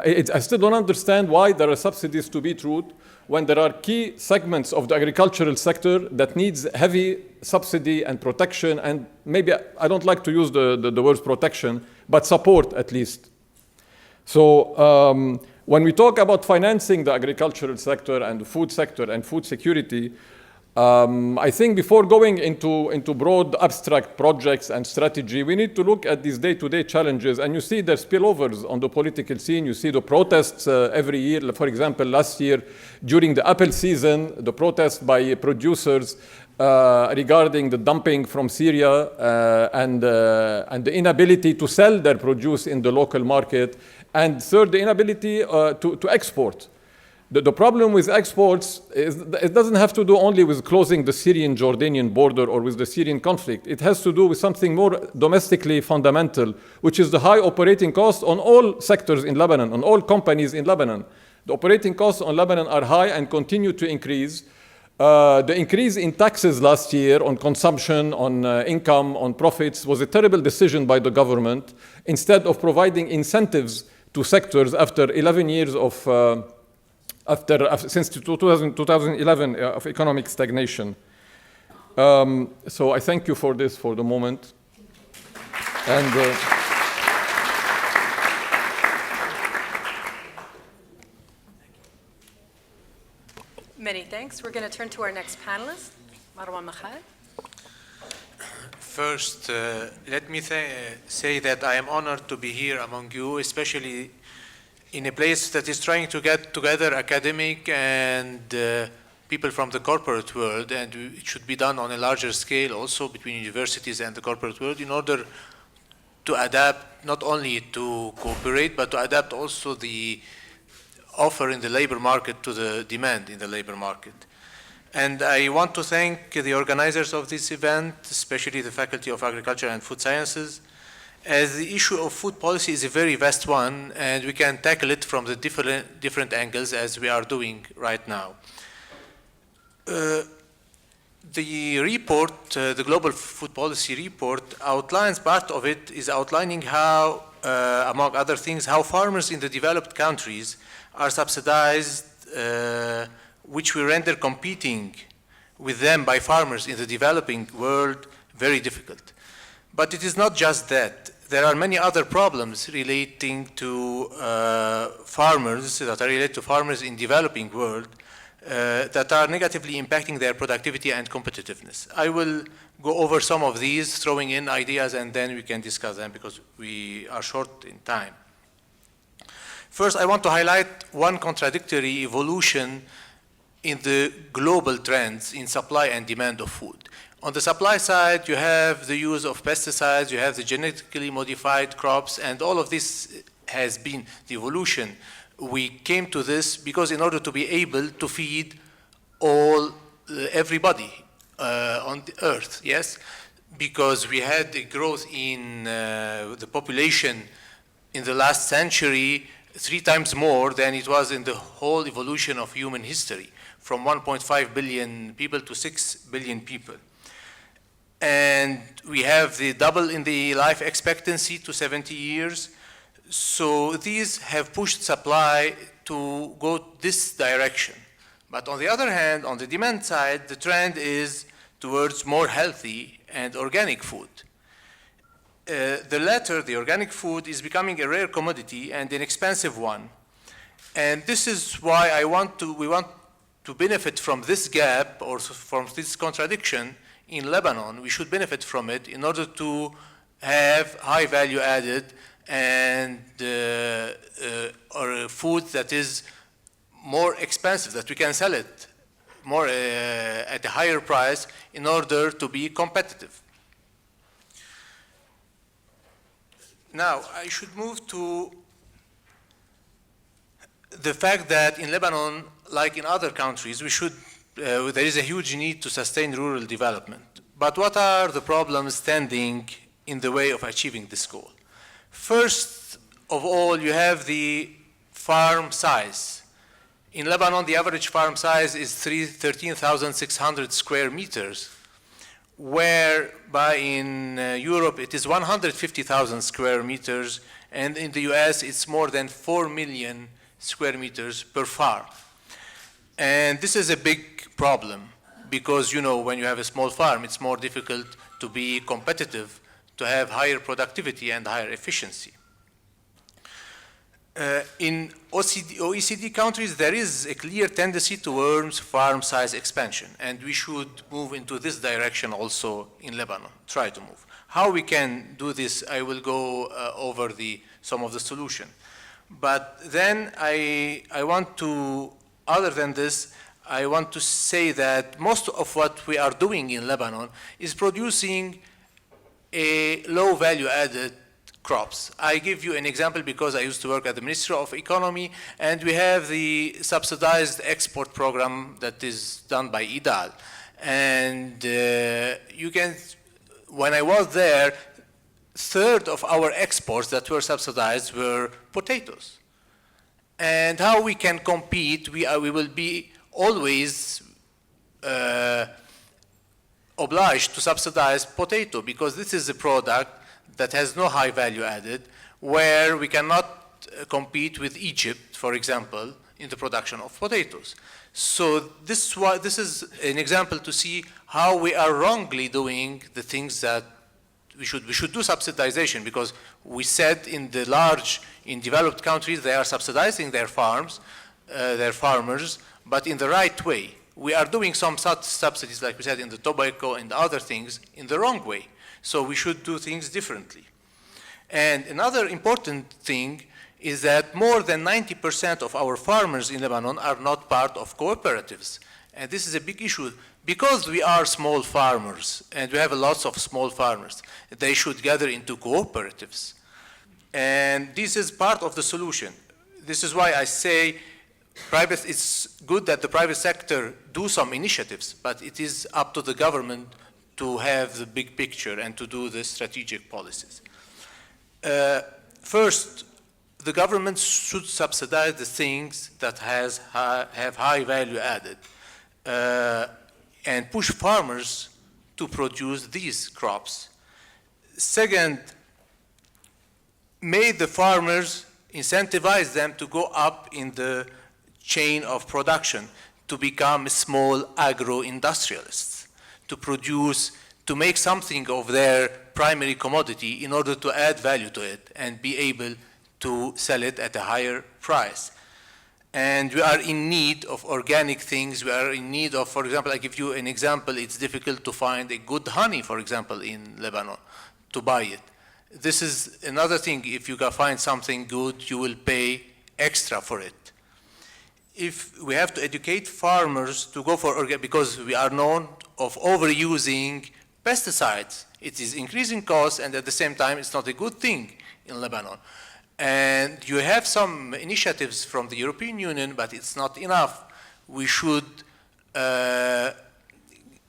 I still don't understand why there are subsidies to beetroot when there are key segments of the agricultural sector that needs heavy subsidy and protection, and maybe I don't like to use the words protection, but support at least. So when we talk about financing the agricultural sector and the food sector and food security, I think before going into broad abstract projects and strategy, we need to look at these day-to-day challenges. And you see their spillovers on the political scene. You see the protests every year. For example, last year, during the apple season, the protests by producers regarding the dumping from Syria and the inability to sell their produce in the local market. And third, the inability to export. The problem with exports is it doesn't have to do only with closing the Syrian-Jordanian border or with the Syrian conflict. It has to do with something more domestically fundamental, which is the high operating costs on all sectors in Lebanon, on all companies in Lebanon. The operating costs on Lebanon are high and continue to increase. The increase in taxes last year on consumption, on income, on profits was a terrible decision by the government. Instead of providing incentives to sectors after 11 years of since 2011 of economic stagnation. So I thank you for this for the moment. And Many thanks. We're going to turn to our next panelist, Marwan Makhal. First, let me say that I am honored to be here among you, especially in a place that is trying to get together academic and people from the corporate world, and it should be done on a larger scale also between universities and the corporate world in order to adapt, not only to cooperate, but to adapt also the offer in the labor market to the demand in the labor market. And I want to thank the organizers of this event, especially the Faculty of Agriculture and Food Sciences, as the issue of food policy is a very vast one, and we can tackle it from the different angles as we are doing right now. The report, the Global Food Policy Report, outlines, part of it is outlining how, among other things, how farmers in the developed countries are subsidized, which will render competing with them by farmers in the developing world very difficult. But it is not just that. There are many other problems relating to farmers, that are related to farmers in developing world, that are negatively impacting their productivity and competitiveness. I will go over some of these, throwing in ideas, and then we can discuss them because we are short in time. First, I want to highlight one contradictory evolution in the global trends in supply and demand of food. On the supply side, you have the use of pesticides, you have the genetically modified crops, and all of this has been the evolution. We came to this because in order to be able to feed everybody on the earth, yes? Because we had a growth in the population in the last century 3 times more than it was in the whole evolution of human history, from 1.5 billion people to 6 billion people. And we have the double in the life expectancy to 70 years. So these have pushed supply to go this direction. But on the other hand, on the demand side, the trend is towards more healthy and organic food. The latter, the organic food, is becoming a rare commodity and an expensive one. And this is why we want to benefit from this gap or from this contradiction in Lebanon. We should benefit from it in order to have high value added and or food that is more expensive, that we can sell it more at a higher price in order to be competitive. Now, I should move to the fact that in Lebanon, like in other countries, there is a huge need to sustain rural development. But what are the problems standing in the way of achieving this goal? First of all, you have the farm size. In Lebanon, the average farm size is 13,600 square meters, whereby in Europe it is 150,000 square meters, and in the US it's more than 4 million square meters per farm. And this is a big problem because, you know, when you have a small farm, it's more difficult to be competitive, to have higher productivity and higher efficiency. In OECD countries, there is a clear tendency towards farm size expansion, and we should move into this direction also in Lebanon, try to move. How we can do this, I will go over some of the solution. But then I want to, other than this, I want to say that most of what we are doing in Lebanon is producing a low value added crops. I give you an example because I used to work at the Ministry of Economy, and we have the subsidized export program that is done by IDAL. And when I was there, 1/3 of our exports that were subsidized were potatoes. And how we can compete, we will be always obliged to subsidize potato because this is a product that has no high value added, where we cannot compete with Egypt, for example, in the production of potatoes. So this is an example to see how we are wrongly doing the things that we should do subsidization, because we said in developed countries, they are subsidizing their farmers, but in the right way. We are doing some subsidies, like we said, in the tobacco and other things in the wrong way. So we should do things differently. And another important thing is that more than 90% of our farmers in Lebanon are not part of cooperatives. And this is a big issue. Because we are small farmers, and we have lots of small farmers, they should gather into cooperatives. And this is part of the solution. This is why I say it's good that the private sector do some initiatives, but it is up to the government to have the big picture and to do the strategic policies. First, the government should subsidize the things that have high value added and push farmers to produce these crops. Second, may the farmers incentivize them to go up in the chain of production, to become small agro-industrialists, to make something of their primary commodity in order to add value to it and be able to sell it at a higher price. And we are in need of organic things. We are in need of, for example, I give you an example. It's difficult to find a good honey, for example, in Lebanon, to buy it. This is another thing. If you can find something good, you will pay extra for it. If we have to educate farmers to go for organic, because we are known of overusing pesticides. It is increasing costs, and at the same time, it's not a good thing in Lebanon. And you have some initiatives from the European Union, but it's not enough. We should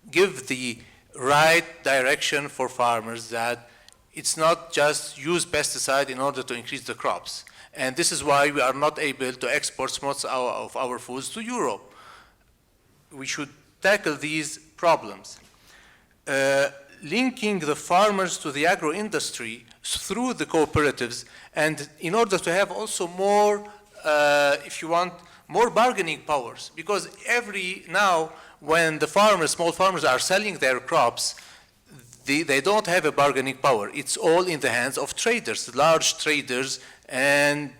give the right direction for farmers, that it's not just use pesticide in order to increase the crops. And this is why we are not able to export most of our foods to Europe. We should tackle these problems. Linking the farmers to the agro-industry through the cooperatives, and in order to have also more, if you want, more bargaining powers. Because now, when the small farmers are selling their crops, they don't have a bargaining power. It's all in the hands of traders, large traders and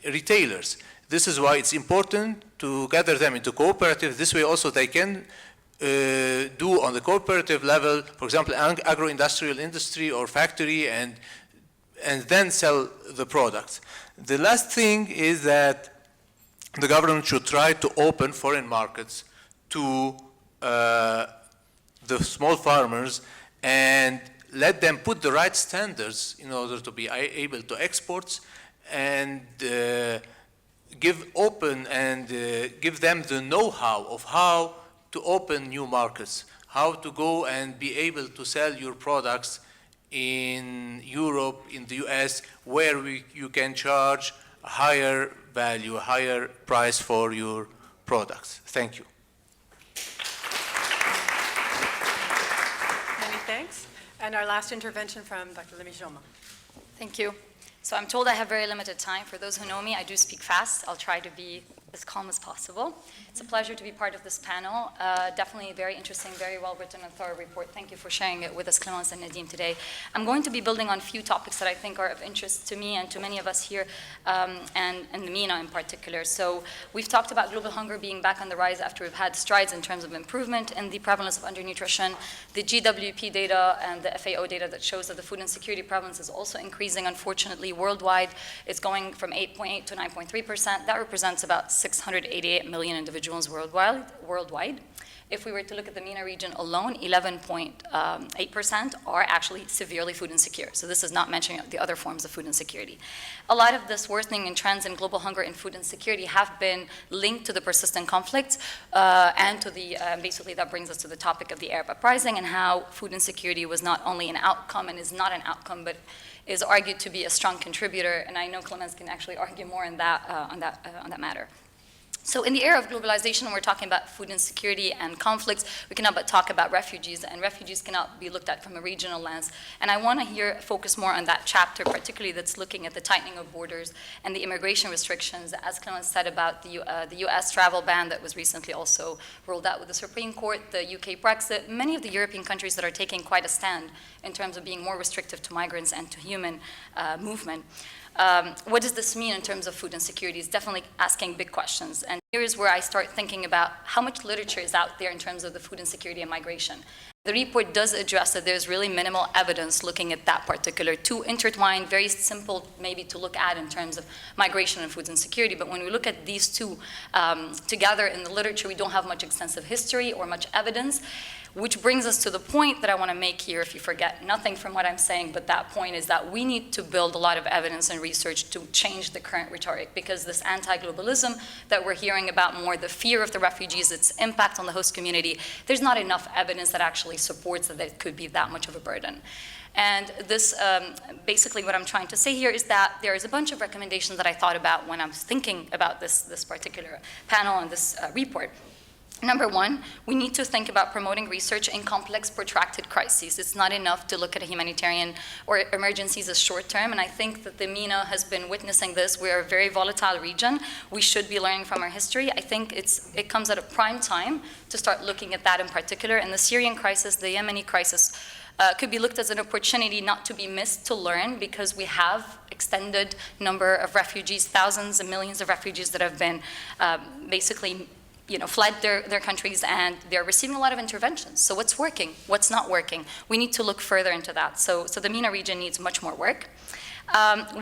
retailers. This is why it's important to gather them into cooperatives. This way also they can do on the cooperative level, for example, agro-industrial industry or factory, and then sell the products. The last thing is that the government should try to open foreign markets to the small farmers and let them put the right standards in order to be able to export, and give them the know-how of how to open new markets, how to go and be able to sell your products in Europe, in the US, where you can charge a higher value, a higher price for your products. Thank you. Many thanks. And our last intervention from Dr. Lemi Joma. Thank you. So I'm told I have very limited time. For those who know me, I do speak fast. I'll try to be as calm as possible. It's a pleasure to be part of this panel. Definitely very interesting, very well written and thorough report. Thank you for sharing it with us, Clemence and Nadim, today. I'm going to be building on a few topics that I think are of interest to me and to many of us here, and the MENA in particular. So we've talked about global hunger being back on the rise after we've had strides in terms of improvement in the prevalence of undernutrition. The GWP data and the FAO data that shows that the food insecurity prevalence is also increasing, unfortunately, worldwide. It's going from 8.8 to 9.3%. That represents about 688 million individuals worldwide. If we were to look at the MENA region alone, 11.8% are actually severely food insecure. So this is not mentioning the other forms of food insecurity. A lot of this worsening in trends in global hunger and food insecurity have been linked to the persistent conflicts, and to the, basically that brings us to the topic of the Arab uprising and how food insecurity was not only an outcome and is not an outcome, but is argued to be a strong contributor. And I know Clemence can actually argue more on that matter. So in the era of globalization, when we're talking about food insecurity and conflicts, we cannot but talk about refugees, and refugees cannot be looked at from a regional lens. And I want to here focus more on that chapter, particularly that's looking at the tightening of borders and the immigration restrictions, as Clement said about the US travel ban that was recently also rolled out with the Supreme Court, the UK Brexit, many of the European countries that are taking quite a stand in terms of being more restrictive to migrants and to human movement. What does this mean in terms of food insecurity? It's definitely asking big questions. And here is where I start thinking about how much literature is out there in terms of the food insecurity and migration. The report does address that there's really minimal evidence looking at that particular two intertwined, very simple maybe to look at in terms of migration and food insecurity. But when we look at these two together in the literature, we don't have much extensive history or much evidence. Which brings us to the point that I want to make here, if you forget nothing from what I'm saying, but that point is that we need to build a lot of evidence and research to change the current rhetoric, because this anti-globalism that we're hearing about more, the fear of the refugees, its impact on the host community, there's not enough evidence that actually supports that it could be that much of a burden. And this, basically what I'm trying to say here is that there is a bunch of recommendations that I thought about when I was thinking about this particular panel and this report. Number one, we need to think about promoting research in complex, protracted crises. It's not enough to look at a humanitarian or emergencies as short-term, and I think that the MENA has been witnessing this. We're a very volatile region. We should be learning from our history. I think it comes at a prime time to start looking at that in particular, and the Syrian crisis, the Yemeni crisis, could be looked as an opportunity not to be missed to learn, because we have extended number of refugees, thousands and millions of refugees that have been basically fled their countries, and they're receiving a lot of interventions. So what's working? What's not working? We need to look further into that. So the MENA region needs much more work.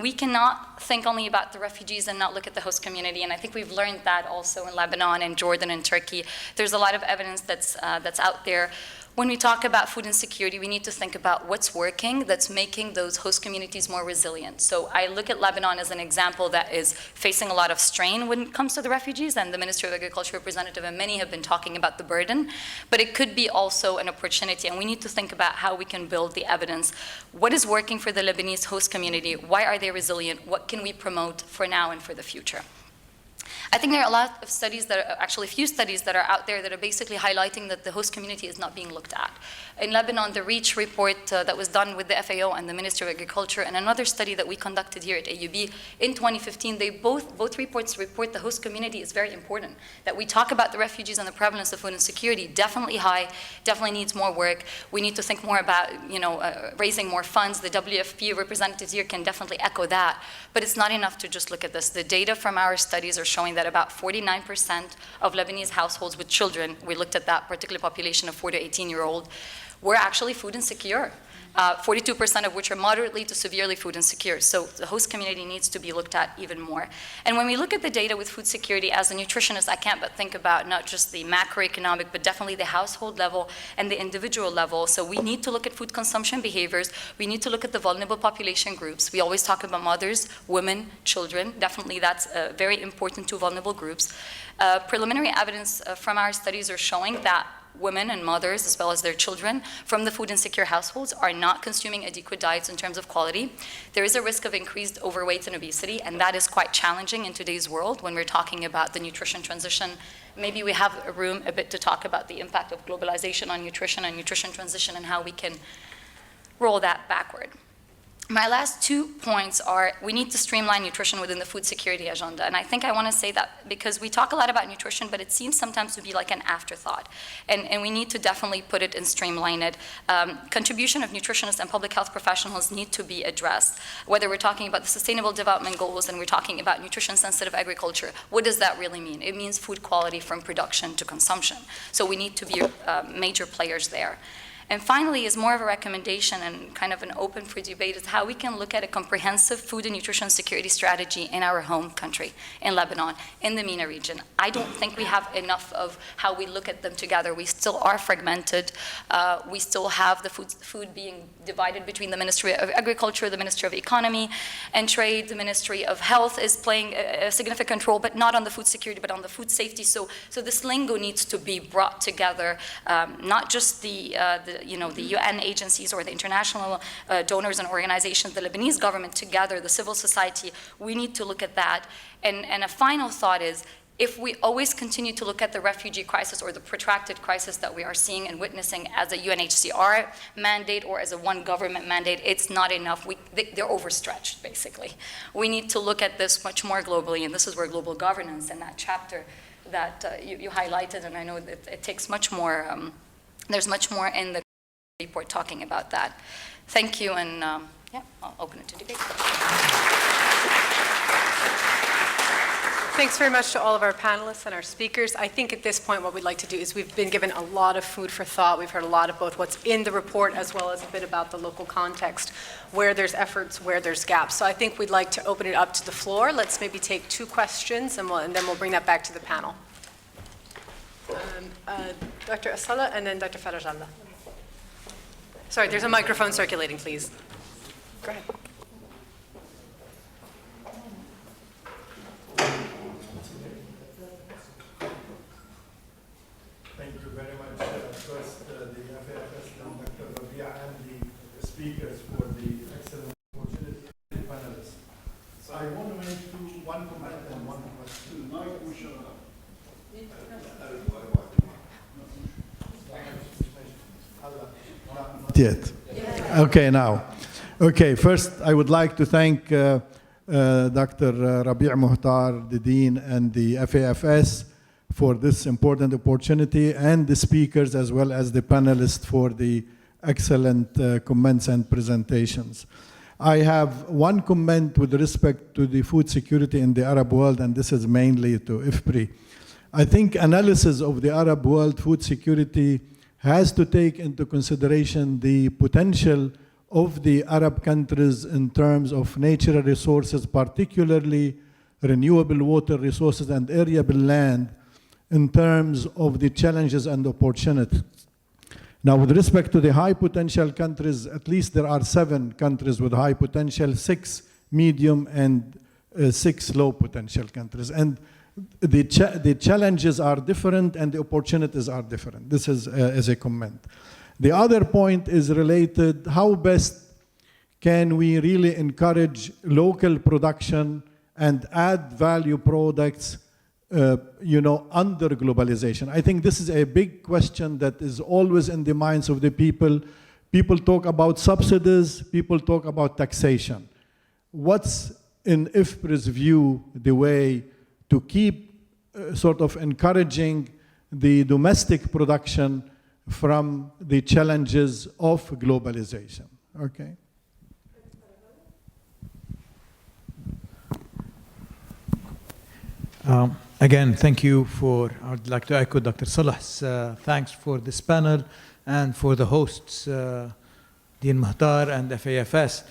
We cannot think only about the refugees and not look at the host community, and I think we've learned that also in Lebanon and Jordan and Turkey. There's a lot of evidence that's out there. When we talk about food insecurity, we need to think about what's working that's making those host communities more resilient. So I look at Lebanon as an example that is facing a lot of strain when it comes to the refugees, and the Ministry of Agriculture representative and many have been talking about the burden, but it could be also an opportunity, and we need to think about how we can build the evidence. What is working for the Lebanese host community? Why are they resilient? What can we promote for now and for the future? I think there are a lot of studies that are, actually a few studies that are out there that are basically highlighting that the host community is not being looked at. In Lebanon, the REACH report that was done with the FAO and the Ministry of Agriculture, and another study that we conducted here at AUB in 2015, they both reports report the host community is very important. That we talk about the refugees and the prevalence of food insecurity, definitely high, definitely needs more work. We need to think more about raising more funds. The WFP representatives here can definitely echo that, but it's not enough to just look at this. The data from our studies are showing that about 49% of Lebanese households with children, we looked at that particular population of 4 to 18-year-old, were actually food insecure. 42% of which are moderately to severely food insecure. So the host community needs to be looked at even more. And when we look at the data with food security, as a nutritionist, I can't but think about not just the macroeconomic, but definitely the household level and the individual level. So we need to look at food consumption behaviors. We need to look at the vulnerable population groups. We always talk about mothers, women, children. Definitely that's very important to vulnerable groups. Preliminary evidence from our studies are showing that women and mothers, as well as their children, from the food insecure households are not consuming adequate diets in terms of quality. There is a risk of increased overweight and obesity, and that is quite challenging in today's world when we're talking about the nutrition transition. Maybe we have a room a bit to talk about the impact of globalization on nutrition and nutrition transition and how we can roll that backward. My last 2 points are we need to streamline nutrition within the food security agenda. And I think I want to say that because we talk a lot about nutrition, but it seems sometimes to be like an afterthought. And we need to definitely put it and streamline it. Contribution of nutritionists and public health professionals need to be addressed. Whether we're talking about the Sustainable Development Goals and we're talking about nutrition-sensitive agriculture, what does that really mean? It means food quality from production to consumption. So we need to be major players there. And finally, is more of a recommendation and kind of an open for debate is how we can look at a comprehensive food and nutrition security strategy in our home country, in Lebanon, in the MENA region. I don't think we have enough of how we look at them together. We still are fragmented. We still have the food being divided between the Ministry of Agriculture, the Ministry of Economy and Trade, the Ministry of Health is playing a significant role, but not on the food security, but on the food safety. So this lingo needs to be brought together, not just the UN agencies or the international donors and organizations, the Lebanese government together, the civil society. We need to look at that. And a final thought is, If we always continue to look at the refugee crisis or the protracted crisis that we are seeing and witnessing as a UNHCR mandate or as a one government mandate, it's not enough. They're overstretched, basically. We need to look at this much more globally, and this is where global governance and that chapter that you highlighted, and I know that it takes much more, there's much more in the report talking about that. Thank you, and yeah, I'll open it to debate. Thanks very much to all of our panelists and our speakers. I think at this point what we'd like to do is we've been given a lot of food for thought. We've heard a lot of both what's in the report as well as a bit about the local context, where there's efforts, where there's gaps. So I think we'd like to open it up to the floor. Let's maybe take 2 questions and then we'll bring that back to the panel. Dr. Asala and then Dr. Farajallah. Sorry, there's a microphone circulating, please. Go ahead. Thank you very much. First, the FAFS and Dr. Rabia and the speakers for the excellent opportunity and the panelists. So I want to make one comment and one question. Not yet. Okay, now. Okay, first I would like to thank Dr. Rabi' Muhtar, the Dean, and the FAFS for this important opportunity, and the speakers as well as the panelists for the excellent comments and presentations. I have one comment with respect to the food security in the Arab world, and this is mainly to IFPRI. I think analysis of the Arab world food security has to take into consideration the potential of the Arab countries in terms of natural resources, particularly renewable water resources and arable land, in terms of the challenges and opportunities. Now, with respect to the high potential countries, at least there are 7 countries with high potential, 6 medium and 6 low potential countries. And the challenges are different and the opportunities are different. This is as a comment. The other point is related, how best can we really encourage local production and add value products under globalization? I think this is a big question that is always in the minds of the people. People talk about subsidies, people talk about taxation. What's in IFPRI's view the way to keep sort of encouraging the domestic production from the challenges of globalization? Okay. Again, thank you for, I'd like to echo Dr. Salah's thanks for this panel and for the hosts, Dean Muhtar and FAFS.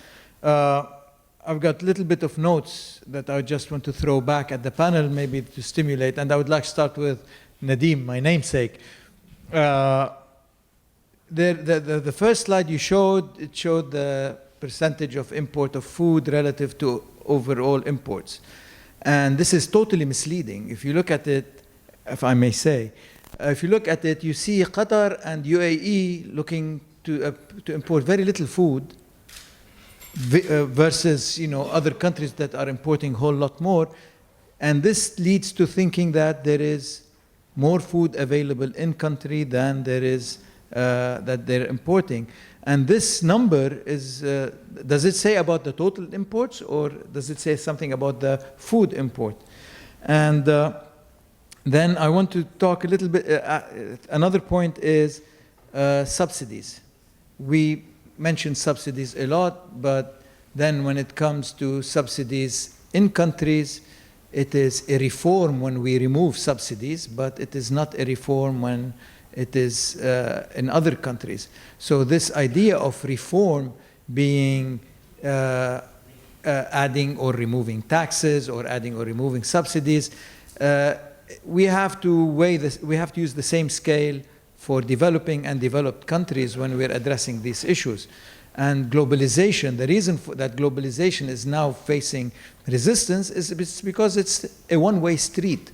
I've got a little bit of notes that I just want to throw back at the panel, maybe to stimulate, and I would like to start with Nadeem, my namesake. The first slide you showed, it showed the percentage of import of food relative to overall imports. And this is totally misleading. If you look at it, if I may say, if you look at it, you see Qatar and UAE looking to import very little food versus other countries that are importing a whole lot more. And this leads to thinking that there is more food available in country than there is that they're importing. And this number is, does it say about the total imports, or does it say something about the food import? And then I want to talk a little bit, another point is subsidies. We mentioned subsidies a lot, but then when it comes to subsidies in countries, it is a reform when we remove subsidies, but it is not a reform when it is in other countries. So this idea of reform being adding or removing taxes or adding or removing subsidies, we have to weigh this, we have to use the same scale for developing and developed countries when we're addressing these issues. And globalization, the reason for that globalization is now facing resistance is because it's a one-way street.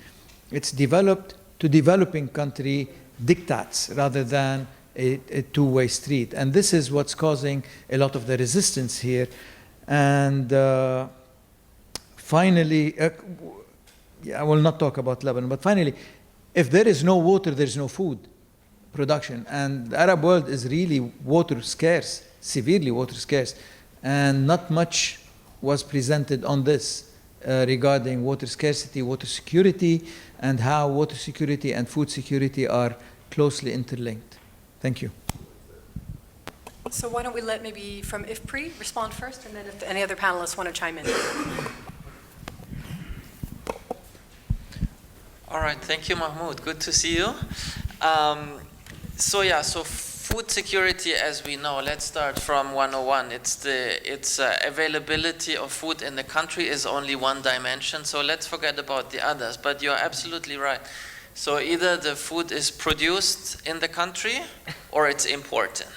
It's developed to developing country diktats rather than a two-way street. And this is what's causing a lot of the resistance here. And finally, I will not talk about Lebanon, but finally, if there is no water, there is no food production. And the Arab world is really water scarce, severely water scarce. And not much was presented on this regarding water scarcity, water security, and how water security and food security are closely interlinked. Thank you. So why don't we let maybe from IFPRI respond first, and then if any other panelists want to chime in. All right, thank you, Mahmoud. Good to see you. So food security, as we know, let's start from 101. It's availability of food in the country is only one dimension, so let's forget about the others. But you're absolutely right. So either the food is produced in the country or it's imported.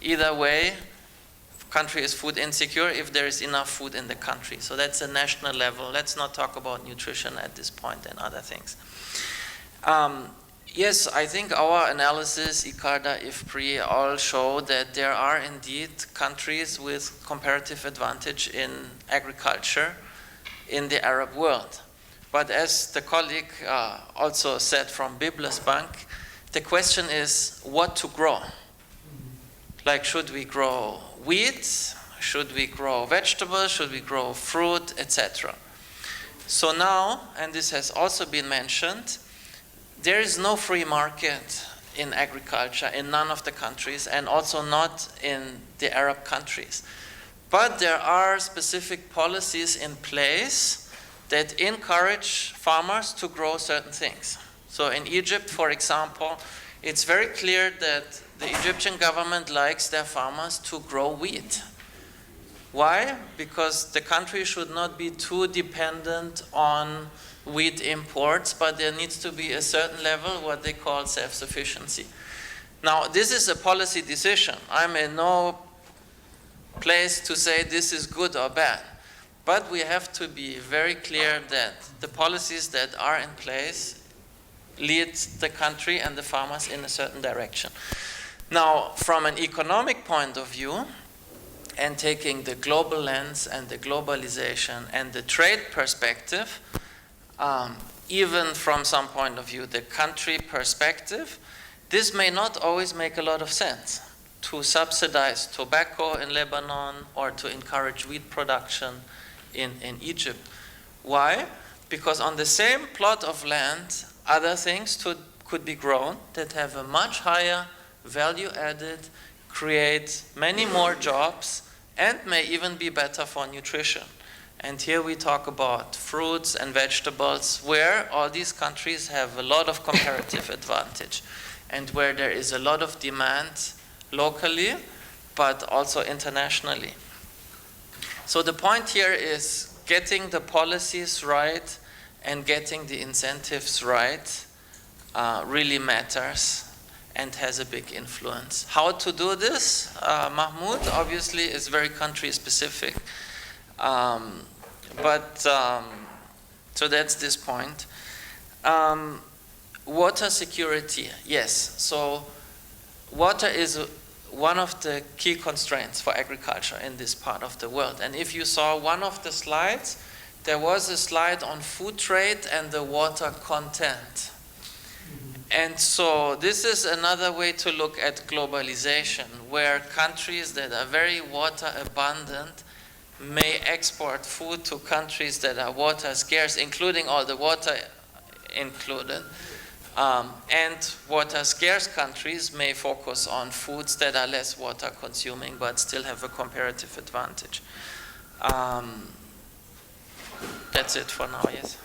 Either way, country is food insecure if there is enough food in the country. So that's a national level. Let's not talk about nutrition at this point and other things. Yes, I think our analysis, ICARDA, IFPRI, all show that there are indeed countries with comparative advantage in agriculture in the Arab world. But as the colleague also said from Biblis Bank, the question is what to grow. Like, should we grow wheat? Should we grow vegetables? Should we grow fruit, etc.? So now, and this has also been mentioned, there is no free market in agriculture in none of the countries, and also not in the Arab countries. But there are specific policies in place that encourage farmers to grow certain things. So in Egypt, for example, it's very clear that the Egyptian government likes their farmers to grow wheat. Why? Because the country should not be too dependent on wheat imports, but there needs to be a certain level, what they call self-sufficiency. Now, this is a policy decision. I'm in no place to say this is good or bad, but we have to be very clear that the policies that are in place lead the country and the farmers in a certain direction. Now, from an economic point of view, and taking the global lens and the globalization and the trade perspective, even from some point of view, the country perspective, this may not always make a lot of sense to subsidize tobacco in Lebanon or to encourage wheat production in Egypt. Why? Because on the same plot of land, other things could be grown that have a much higher value added, create many more jobs, and may even be better for nutrition. And here we talk about fruits and vegetables, where all these countries have a lot of comparative advantage, and where there is a lot of demand locally, but also internationally. So the point here is getting the policies right and getting the incentives right really matters and has a big influence. How to do this, Mahmoud, obviously is very country specific. So that's this point. Water security, yes. So water is one of the key constraints for agriculture in this part of the world. And if you saw one of the slides, there was a slide on food trade and the water content. And so this is another way to look at globalization, where countries that are very water abundant may export food to countries that are water scarce, including all the water included. And water scarce countries may focus on foods that are less water consuming but still have a comparative advantage. That's it for now, yes.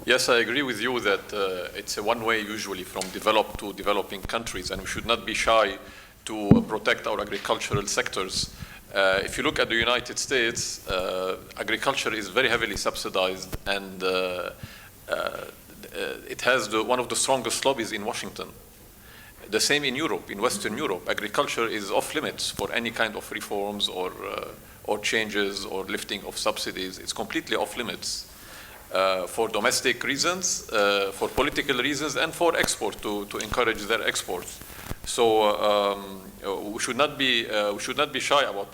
Yes, I agree with you that it's a one-way usually from developed to developing countries, and we should not be shy to protect our agricultural sectors. If you look at the United States, agriculture is very heavily subsidized, and it has one of the strongest lobbies in Washington. The same in Europe, in Western Europe. Agriculture is off limits for any kind of reforms or changes or lifting of subsidies. It's completely off limits. For domestic reasons, for political reasons, and for export, to encourage their exports. So we should not be shy about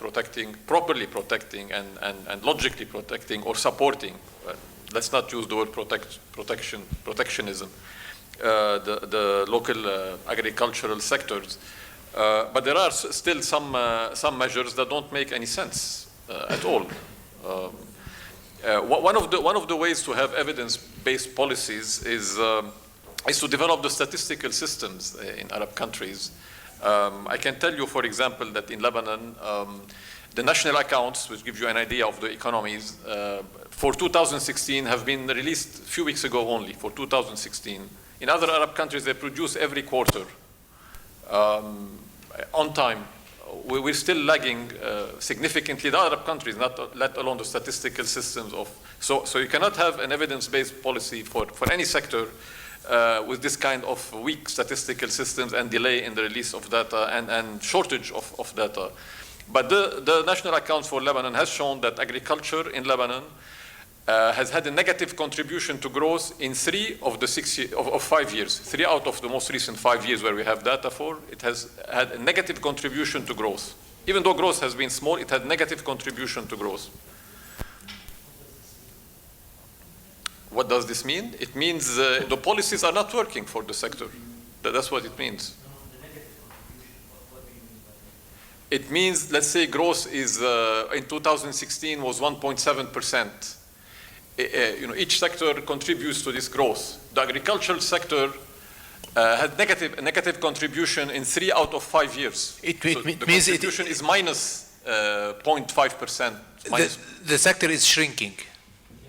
properly protecting and logically protecting or supporting. Let's not use the word protectionism. The local agricultural sectors, but there are still some measures that don't make any sense at all. One of the ways to have evidence-based policies is to develop the statistical systems in Arab countries. I can tell you, for example, that in Lebanon, the national accounts, which gives you an idea of the economies, for 2016 have been released a few weeks ago only, for 2016. In other Arab countries, they produce every quarter on time. We're still lagging significantly the Arab countries, let alone the statistical systems of. So you cannot have an evidence-based policy for any sector with this kind of weak statistical systems and delay in the release of data and shortage of data. But the national accounts for Lebanon has shown that agriculture in Lebanon has had a negative contribution to growth in 3 of the 5 years. 3 out of the most recent 5 years where we have data for, it has had a negative contribution to growth. Even though growth has been small, it had negative contribution to growth. What does this mean? It means the policies are not working for the sector. That's what it means. It means, let's say growth is, in 2016 was 1.7%. Each sector contributes to this growth. The agricultural sector had a negative contribution in 3 out of 5 years. The contribution is minus 0.5%. The sector is shrinking.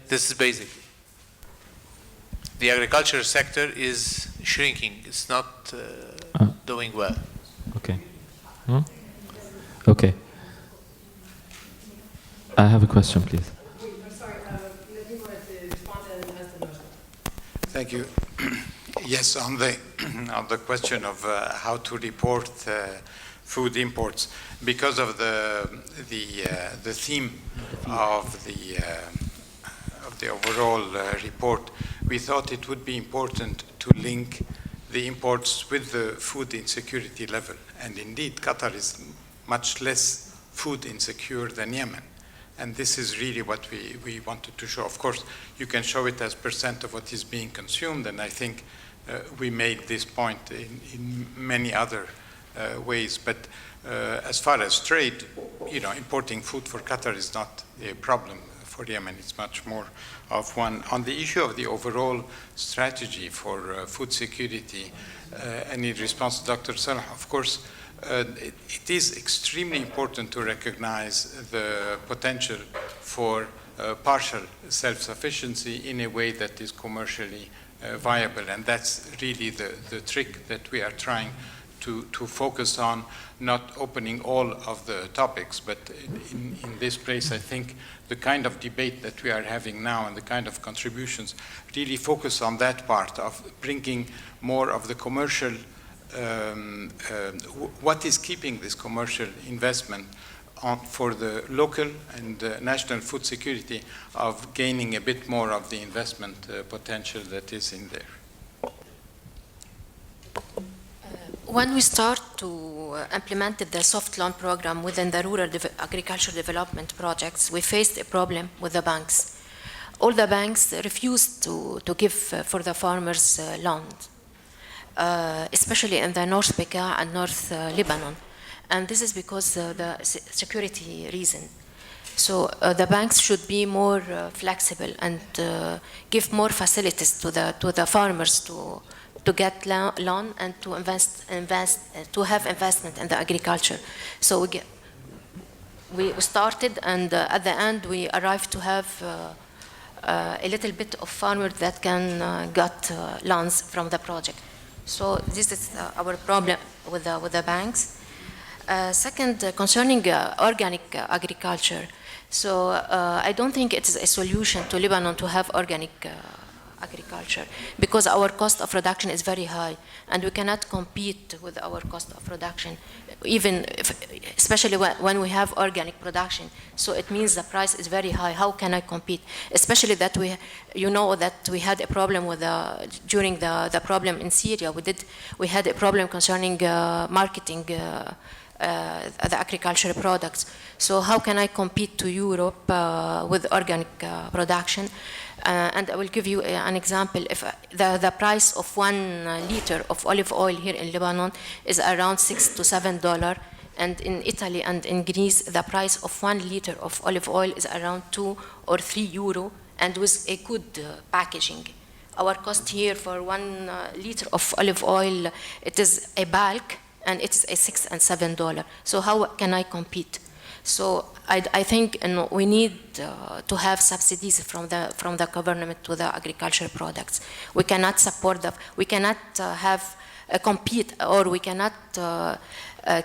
This is basic. The agriculture sector is shrinking. It's not doing well. Okay. Okay. I have a question, please. Thank you. Yes, on the question of how to report food imports, because of the theme of the overall report, we thought it would be important to link the imports with the food insecurity level. And indeed, Qatar is much less food insecure than Yemen. And this is really what we wanted to show. Of course, you can show it as % of what is being consumed, and I think we made this point in many other ways. But as far as trade, importing food for Qatar is not a problem. For Yemen, it's much more of one. On the issue of the overall strategy for food security, and in response to Dr. Salah, of course, it is extremely important to recognize the potential for partial self-sufficiency in a way that is commercially viable. And that's really the trick that we are trying to focus on, not opening all of the topics, but in this place, I think the kind of debate that we are having now and the kind of contributions really focus on that part of bringing more of the commercial, what is keeping this commercial investment for the local and national food security of gaining a bit more of the investment potential that is in there. When we start to implement the soft loan program within the rural agricultural development projects, we faced a problem with the banks. All the banks refused to give for the farmers loans, especially in the North Bekaa and North Lebanon. And this is because the security reason. So the banks should be more flexible and give more facilities to the farmers to get loan and to to have investment in the agriculture. So we started, and at the end we arrived to have a little bit of farmers that can get loans from the project. So this is our problem with the banks. Second, concerning organic agriculture. So I don't think it is a solution to Lebanon to have organic agriculture because our cost of production is very high and we cannot compete with our cost of production, even if, especially when we have organic production. So it means the price is very high. How can I compete? Especially that you know that we had a problem with during the problem in Syria. We had a problem concerning marketing the agricultural products. So how can I compete to Europe with organic production? And I will give you an example. If the price of 1 liter of olive oil here in Lebanon is around $6 to $7, and in Italy and in Greece, the price of 1 liter of olive oil is around 2 or 3 euro, and with a good packaging. Our cost here for 1 liter of olive oil, it is a bulk, and it's a $6 and $7. So how can I compete? So I think we need to have subsidies from the government to the agricultural products. We cannot support we cannot have compete, or we cannot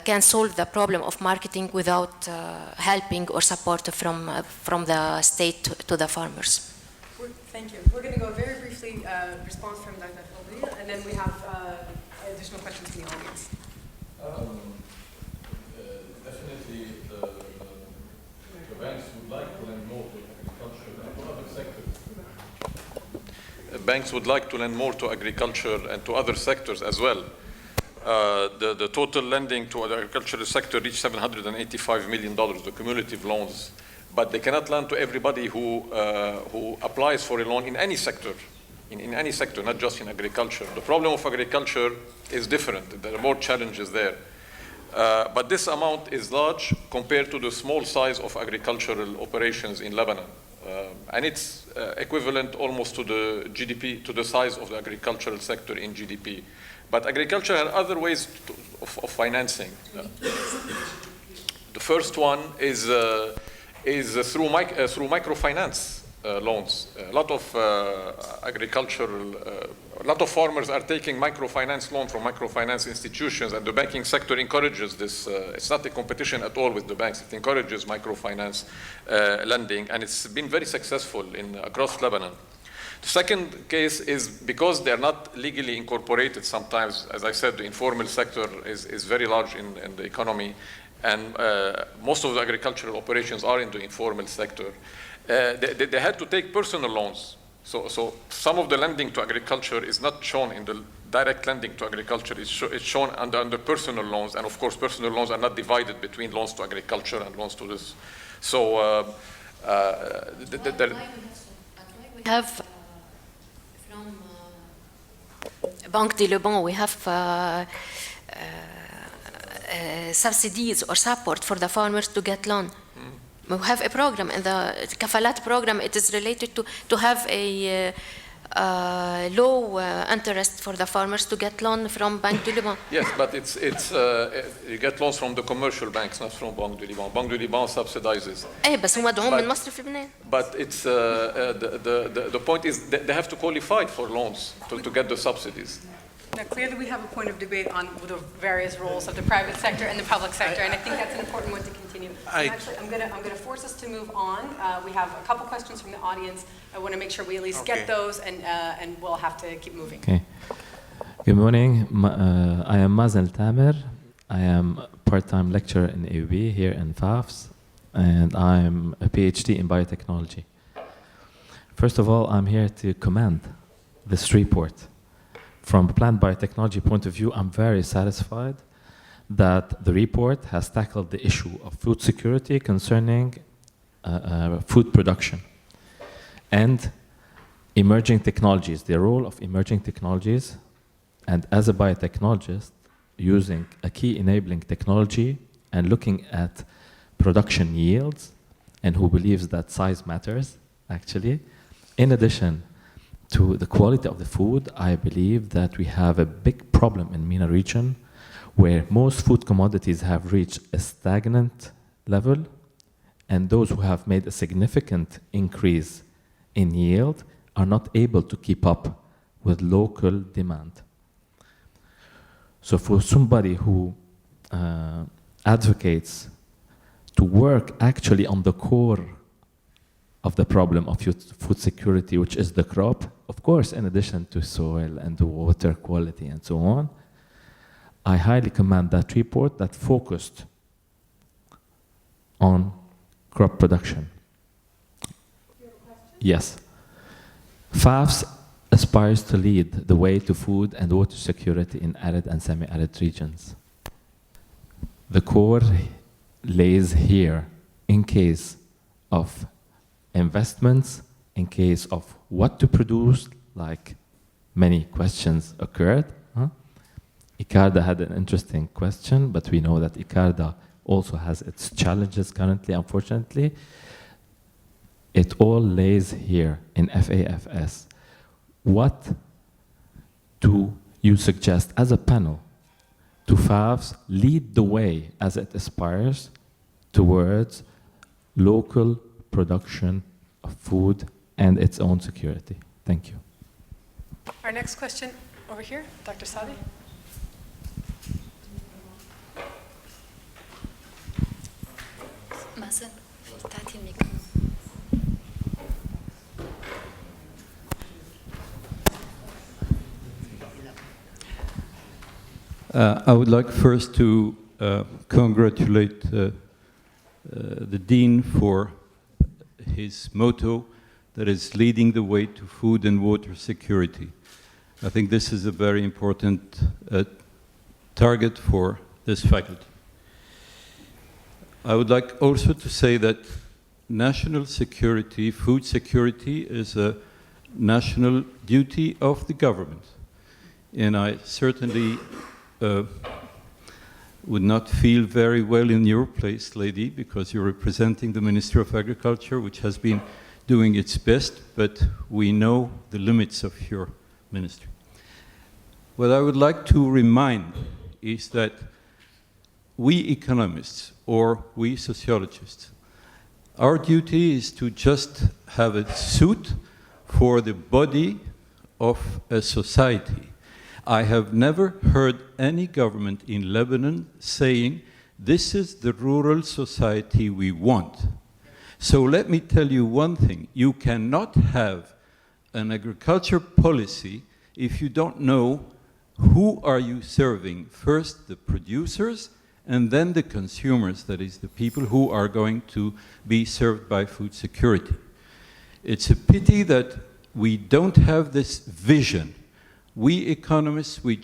can solve the problem of marketing without helping or support from the state to the farmers. Thank you. We're going to go very briefly response from Dr. Khalil, and then we have additional questions from the audience. Definitely, the banks would like to lend more to agriculture and to other sectors. Banks would like to lend more to agriculture and to other sectors as well. The total lending to the agricultural sector reached $785 million, the cumulative loans. But they cannot lend to everybody who applies for a loan in any sector. In any sector, not just in agriculture. The problem of agriculture is different. There are more challenges there. But this amount is large compared to the small size of agricultural operations in Lebanon. And it's equivalent almost to the GDP, to the size of the agricultural sector in GDP. But agriculture has other ways of financing. The first one is through microfinance loans. A lot of a lot of farmers are taking microfinance loans from microfinance institutions, and the banking sector encourages this. It's not a competition at all with the banks. It encourages microfinance lending, and it's been very successful across Lebanon. The second case is because they're not legally incorporated sometimes. As I said, the informal sector is very large in the economy, and most of the agricultural operations are in the informal sector. They had to take personal loans. So some of the lending to agriculture is not shown in the direct lending to agriculture. It's shown under personal loans. And of course, personal loans are not divided between loans to agriculture and loans to this. So we have from Banque de Lebanon, we have subsidies or support for the farmers to get loan. We have a program, and the Kafalat program, it is related to have a low interest for the farmers to get loan from Banque de Liban. Yes, but you get loans from the commercial banks, not from Banque de Liban. Banque de Liban subsidizes. بس هم مدعوم من مصرف لبنان. But it's the point is that they have to qualify for loans to get the subsidies. Now, clearly we have a point of debate on the various roles of the private sector and the public sector, and I think that's an important one to continue. Actually, I'm going to force us to move on. We have a couple questions from the audience. I want to make sure we at least get those, and we'll have to keep moving. Okay. Good morning. I am Mazen Tamer. I am a part-time lecturer in AUB here in FAFS, and I'm a PhD in biotechnology. First of all, I'm here to commend this report. From a plant biotechnology point of view, I'm very satisfied that the report has tackled the issue of food security concerning food production and emerging technologies, the role of emerging technologies, and as a biotechnologist, using a key enabling technology and looking at production yields, and who believes that size matters, actually. In addition to the quality of the food, I believe that we have a big problem in MENA region where most food commodities have reached a stagnant level, and those who have made a significant increase in yield are not able to keep up with local demand. So for somebody who advocates to work actually on the core of the problem of food security, which is the crop, of course, in addition to soil and water quality and so on, I highly commend that report that focused on crop production. Yes. FAFS aspires to lead the way to food and water security in arid and semi-arid regions. The core lays here in case of investments, in case of what to produce, like many questions occurred. ICARDA had an interesting question, but we know that ICARDA also has its challenges currently, unfortunately. It all lays here in FAFS. What do you suggest as a panel to FAFS lead the way as it aspires towards local production of food and its own security? Thank you. Our next question over here, Dr. Sadi. Mazen, تعطي الميكروفون. I would like first to congratulate the Dean for his motto that is leading the way to food and water security. I think this is a very important target for this faculty. I would like also to say that national security, food security, is a national duty of the government. And I certainly would not feel very well in your place, lady, because you're representing the Ministry of Agriculture, which has been doing its best, but we know the limits of your ministry. What I would like to remind is that we economists, or we sociologists, our duty is to just have a suit for the body of a society. I have never heard any government in Lebanon saying, this is the rural society we want. So let me tell you one thing. You cannot have an agriculture policy if you don't know who are you serving. First, the producers, and then the consumers, that is the people who are going to be served by food security. It's a pity that we don't have this vision. We economists, we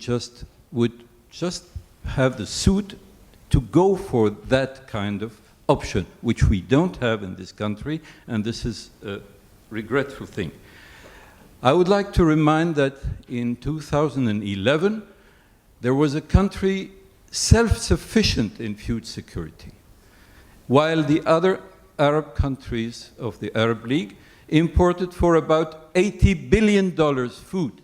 would just have the suit to go for that kind of option, which we don't have in this country, and this is a regretful thing. I would like to remind that in 2011, there was a country self-sufficient in food security, while the other Arab countries of the Arab League imported for about $80 billion food.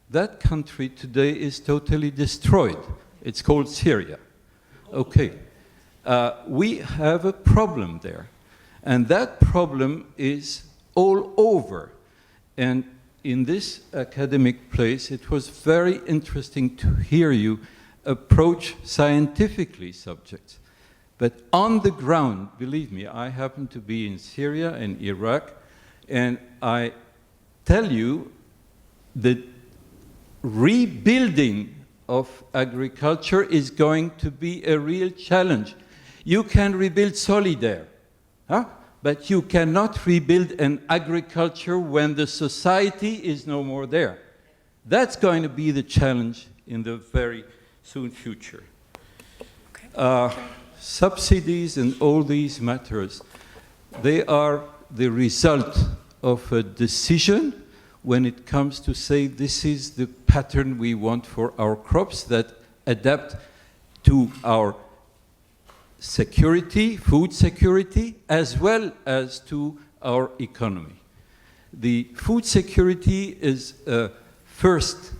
That country today is totally destroyed. It's called Syria. Okay. We have a problem there. And that problem is all over. And in this academic place, it was very interesting to hear you approach scientifically subjects. But on the ground, believe me, I happen to be in Syria and Iraq, and I tell you that rebuilding of agriculture is going to be a real challenge. You can rebuild Solidaire, but you cannot rebuild an agriculture when the society is no more there. That's going to be the challenge in the very soon future. Subsidies and all these matters, they are the result of a decision when it comes to say this is the pattern we want for our crops that adapt to our security, food security, as well as to our economy. The food security is a first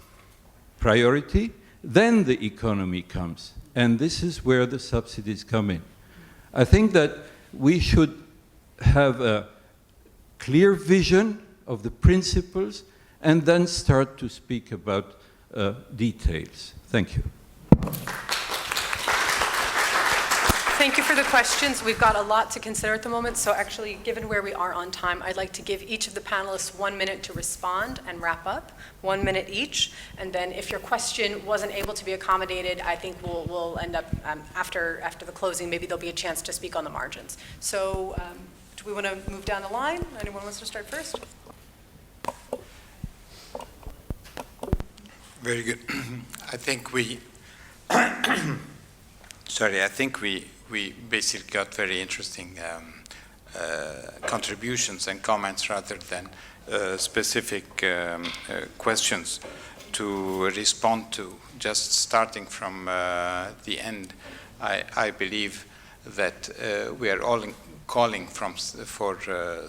priority, then the economy comes, and this is where the subsidies come in. I think that we should have a clear vision of the principles and then start to speak about details. Thank you. Thank you for the questions. We've got a lot to consider at the moment, so actually, given where we are on time, I'd like to give each of the panelists 1 minute to respond and wrap up, 1 minute each, and then if your question wasn't able to be accommodated, I think we'll end up, after the closing, maybe there'll be a chance to speak on the margins. So do we want to move down the line? Anyone wants to start first? Very good. I think we, sorry, I think we basically got very interesting contributions and comments rather than specific questions to respond to. Just starting from the end, I believe that we are all calling for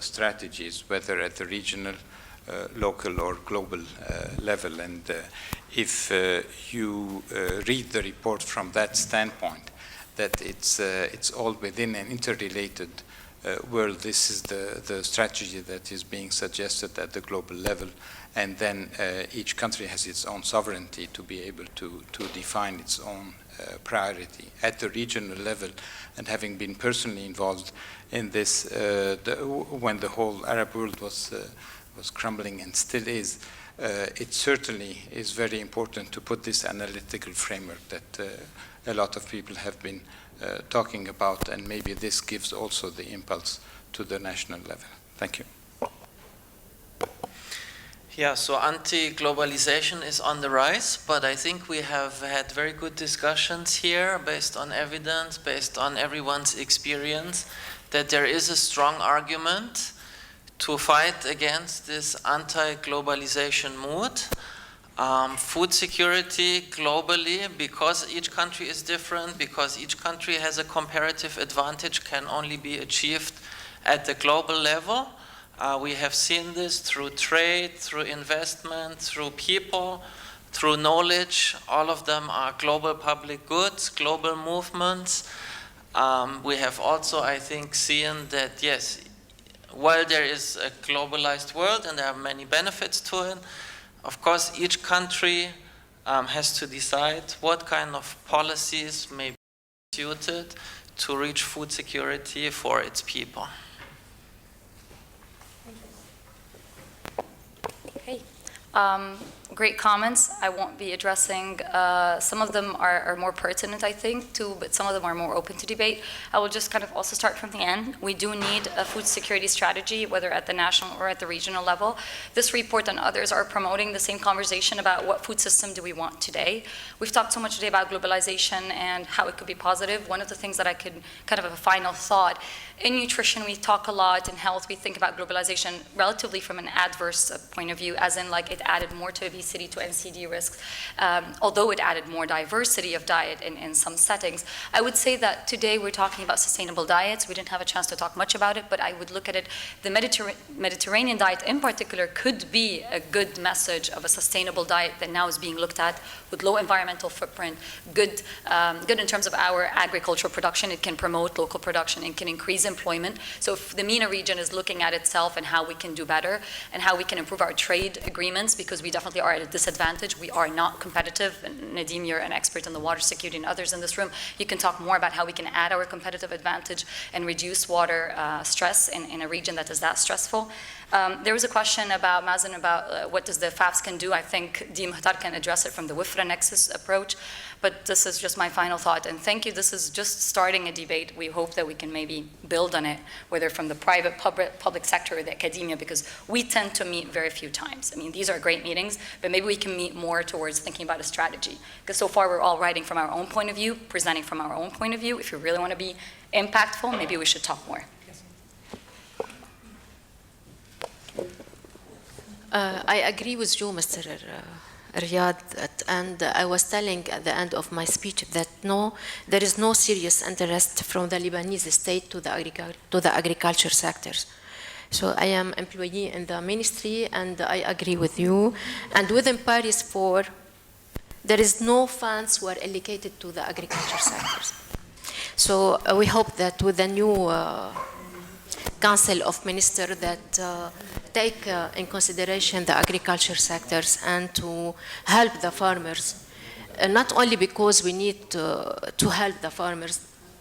strategies, whether at the regional, local or global level. And if you read the report from that standpoint, that it's all within an interrelated world, this is the strategy that is being suggested at the global level. And then each country has its own sovereignty to be able to define its own priority. At the regional level, and having been personally involved in this when the whole Arab world was crumbling and still is, it certainly is very important to put this analytical framework that a lot of people have been talking about, and maybe this gives also the impulse to the national level. Thank you. Yeah, so anti-globalization is on the rise, but I think we have had very good discussions here based on evidence, based on everyone's experience, that there is a strong argument to fight against this anti-globalization mood. Food security globally, because each country is different, because each country has a comparative advantage, can only be achieved at the global level. We have seen this through trade, through investment, through people, through knowledge. All of them are global public goods, global movements. We have also, I think, seen that, yes, while there is a globalized world and there are many benefits to it, of course, each country has to decide what kind of policies may be suited to reach food security for its people. Hey. Great comments. I won't be addressing, some of them are more pertinent, I think, too, but some of them are more open to debate. I will just kind of also start from the end. We do need a food security strategy, whether at the national or at the regional level. This report and others are promoting the same conversation about what food system do we want today. We've talked so much today about globalization and how it could be positive. One of the things that I could kind of a final thought, in nutrition we talk a lot, in health we think about globalization relatively from an adverse point of view, as in like it added more to obesity, to NCD risks, although it added more diversity of diet in some settings. I would say that today we're talking about sustainable diets. We didn't have a chance to talk much about it, but I would look at it, the Mediterranean diet in particular could be a good message of a sustainable diet that now is being looked at with low environmental footprint, good in terms of our agricultural production. It can promote local production and can increase employment. So if the MENA region is looking at itself and how we can do better and how we can improve our trade agreements, because we definitely are at a disadvantage. We are not competitive. And Nadim, you're an expert in the water security, and others in this room, you can talk more about how we can add our competitive advantage and reduce water stress in a region that is that stressful. There was a question about Mazen about what does the FAFS can do. I think Di Muhtar can address it from the WIFRA Nexus approach, but this is just my final thought. And thank you. This is just starting a debate. We hope that we can maybe build on it, whether from the private, public sector or the academia, because we tend to meet very few times. I mean, these are great meetings, but maybe we can meet more towards thinking about a strategy. Because so far we're all writing from our own point of view, presenting from our own point of view. If you really want to be impactful, maybe we should talk more. I agree with you, Mr. Riyad, and I was telling at the end of my speech that no, there is no serious interest from the Lebanese state to the agriculture sectors. So I am employee in the ministry, and I agree with you. And within Paris 4, there is no funds were allocated to the agriculture sectors. So we hope that with the new Council of Ministers that take in consideration the agriculture sectors and to help the farmers, not only because we need to help the farmers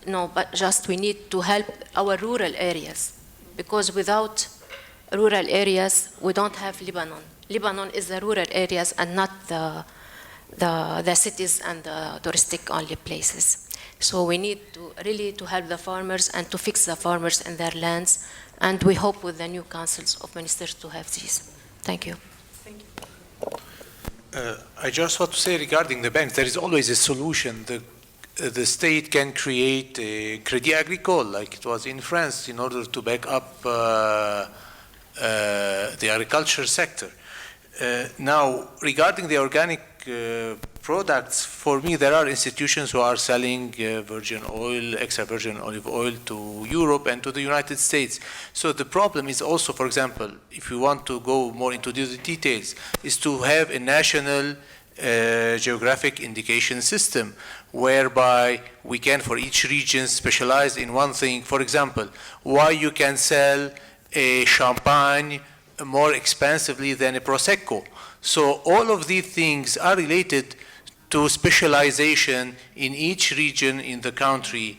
no, but just we need to help our rural areas, because without rural areas, we don't have Lebanon. Lebanon is the rural areas and not the cities and the touristic only places. So we need to really to help the farmers and to fix the farmers in their lands, and we hope with the new councils of ministers to have these. Thank you. Thank you. I just want to say regarding the banks, there is always a solution. The state can create a Crédit Agricole, like it was in France, in order to back up the agriculture sector. Now, regarding the organic products, for me, there are institutions who are selling virgin oil, extra virgin olive oil to Europe and to the United States. So the problem is also, for example, if you want to go more into the details, is to have a national geographic indication system whereby we can, for each region, specialize in one thing. For example, why you can sell a champagne more expensively than a Prosecco. So all of these things are related to specialization in each region in the country,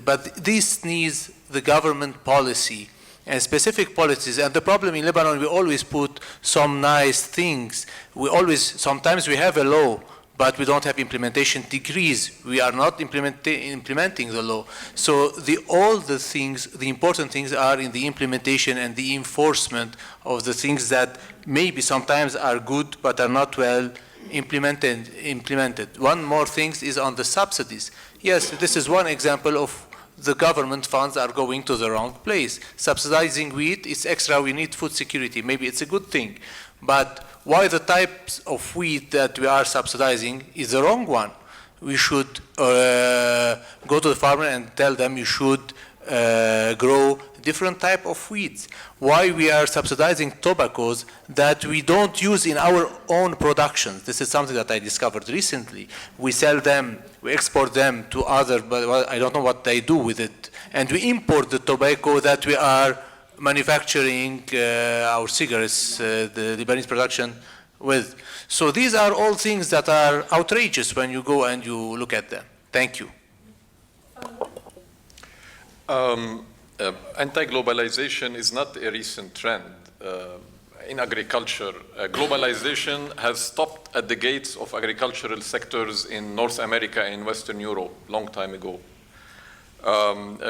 but this needs the government policy and specific policies. And the problem in Lebanon, we always put some nice things. Sometimes we have a law, but we don't have implementation decrees. We are not implementing the law. So all the things, the important things are in the implementation and the enforcement of the things that maybe sometimes are good, but are not well implemented. One more thing is on the subsidies. Yes, this is one example of the government funds are going to the wrong place. Subsidizing wheat is extra, we need food security. Maybe it's a good thing, but why the types of wheat that we are subsidizing is the wrong one? We should go to the farmer and tell them you should grow different type of wheats. Why we are subsidizing tobaccos that we don't use in our own production? This is something that I discovered recently. We sell them, we export them to other, but I don't know what they do with it. And we import the tobacco that we are manufacturing our cigarettes, the Lebanese production with. So these are all things that are outrageous when you go and you look at them. Thank you. Anti-globalization is not a recent trend in agriculture. Globalization has stopped at the gates of agricultural sectors in North America and Western Europe long time ago.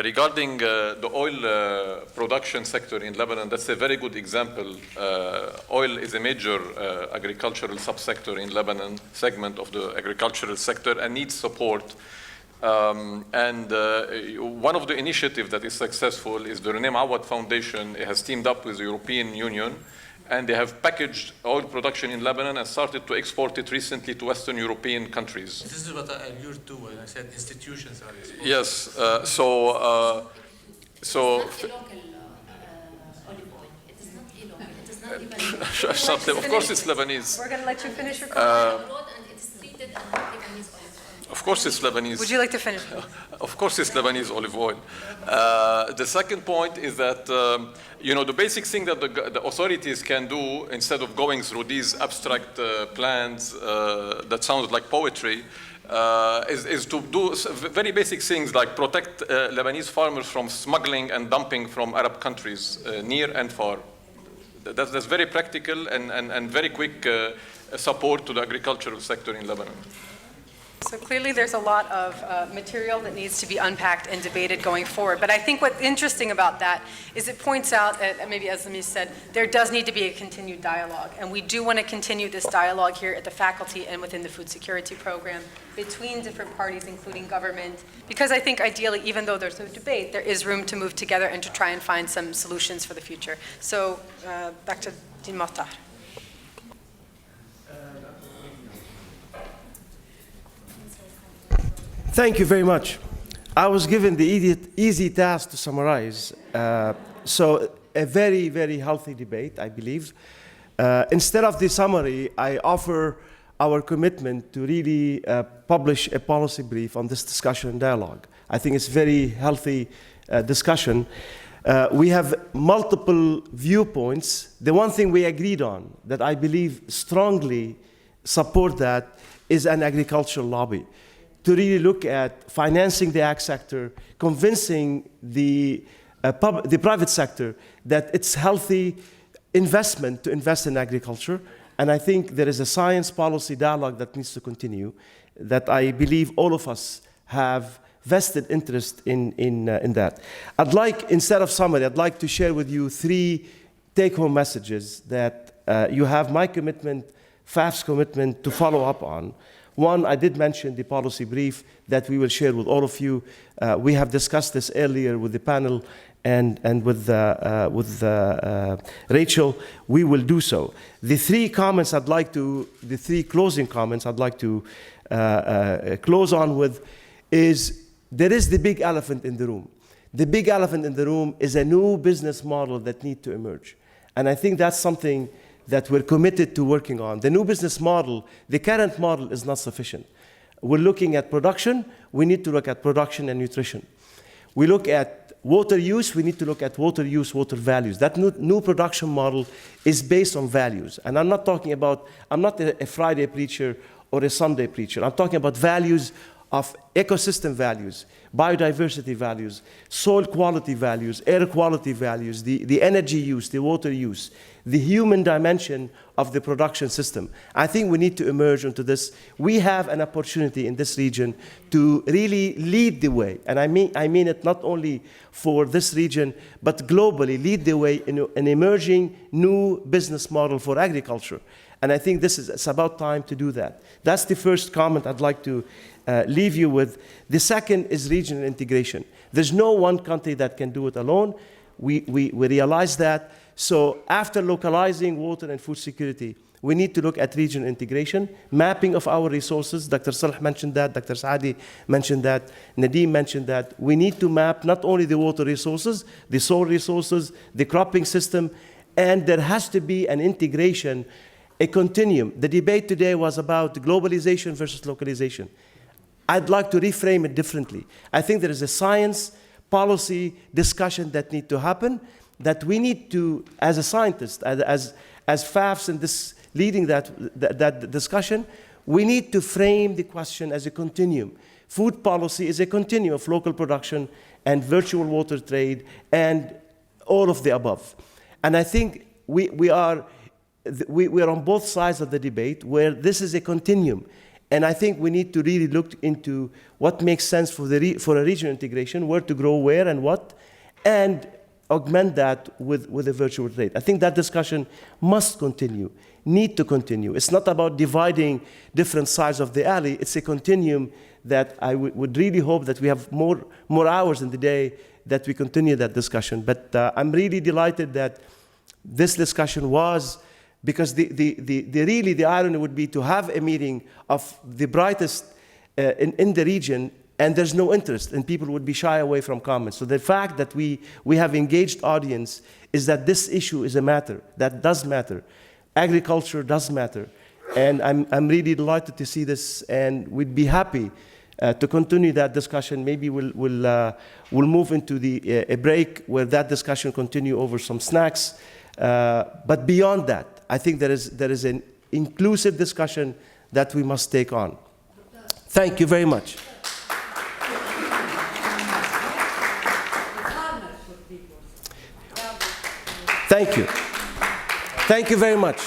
Regarding the oil production sector in Lebanon, that's a very good example. Oil is a major agricultural subsector in Lebanon, segment of the agricultural sector, and needs support. One of the initiatives that is successful is the René Mawad Foundation. It has teamed up with the European Union, and they have packaged oil production in Lebanon and started to export it recently to Western European countries. This is what I allured to when I said institutions are responsible. Yes, It's not a local olive oil. It is not illegal. It is not Lebanese. of course it's Lebanese. We're going to let you finish your comment. And it is treated as Lebanese olive oil. Of course it's Lebanese. Would you like to finish? Of course it's Lebanese olive oil. The second point is that, the basic thing that the authorities can do instead of going through these abstract plans that sound like poetry is to do very basic things like protect Lebanese farmers from smuggling and dumping from Arab countries near and far. That's very practical and very quick support to the agricultural sector in Lebanon. So clearly there's a lot of material that needs to be unpacked and debated going forward. But I think what's interesting about that is it points out, maybe as Lamis said, there does need to be a continued dialogue. And we do want to continue this dialogue here at the faculty and within the food security program between different parties, including government. Because I think ideally, even though there's no debate, there is room to move together and to try and find some solutions for the future. So back to Dean Mohtar. Thank you very much. I was given the easy task to summarize. So a very, very healthy debate, I believe. Instead of the summary, I offer our commitment to really publish a policy brief on this discussion and dialogue. I think it's very healthy discussion. We have multiple viewpoints. The one thing we agreed on that I believe strongly support that is an agricultural lobby. to really look at financing the ag sector, convincing the private sector that it's healthy investment to invest in agriculture. And I think there is a science policy dialogue that needs to continue, that I believe all of us have vested interest in that. I'd like, instead of summary, I'd like to share with you 3 take-home messages that you have my commitment, FAFS commitment to follow up on. One, I did mention the policy brief that we will share with all of you. We have discussed this earlier with the panel and with Rachel. We will do so. The 3 comments I'd like to, the 3 closing comments I'd like to close on with is, there is the big elephant in the room. The big elephant in the room is a new business model that needs to emerge. And I think that's something that we're committed to working on. The new business model, the current model is not sufficient. We're looking at production. We need to look at production and nutrition. We look at water use. We need to look at water use, water values. That new production model is based on values. And I'm not talking about, I'm not a Friday preacher or a Sunday preacher. I'm talking about values of ecosystem values, biodiversity values, soil quality values, air quality values, the energy use, the water use, the human dimension of the production system. I think we need to emerge into this. We have an opportunity in this region to really lead the way. And I mean it not only for this region, but globally, lead the way in an emerging new business model for agriculture. And I think it's about time to do that. That's the first comment I'd like to leave you with. The second is regional integration. There's no one country that can do it alone. We realize that. So after localizing water and food security, we need to look at regional integration, mapping of our resources. Dr. Saleh mentioned that, Dr. Saadi mentioned that, Nadeem mentioned that. We need to map not only the water resources, the soil resources, the cropping system, and there has to be an integration, a continuum. The debate today was about globalization versus localization. I'd like to reframe it differently. I think there is a science policy discussion that needs to happen, that we need to, as a scientist, as FAFS in this leading that discussion, we need to frame the question as a continuum. Food policy is a continuum of local production and virtual water trade and all of the above. And I think we are on both sides of the debate where this is a continuum. And I think we need to really look into what makes sense for a regional integration, where to grow, where and what, and augment that with a virtual trade. I think that discussion must continue, need to continue. It's not about dividing different sides of the alley. It's a continuum that I would really hope that we have more hours in the day that we continue that discussion. But I'm really delighted that this discussion was, because the irony would be to have a meeting of the brightest in the region, and there's no interest, and people would be shy away from comments. So the fact that we have engaged audience is that this issue is a matter, that does matter. Agriculture does matter. And I'm really delighted to see this, and we'd be happy to continue that discussion. Maybe we'll move into a break where that discussion continue over some snacks. But beyond that, I think there is an inclusive discussion that we must take on. Thank you very much. Thank you. Thank you very much.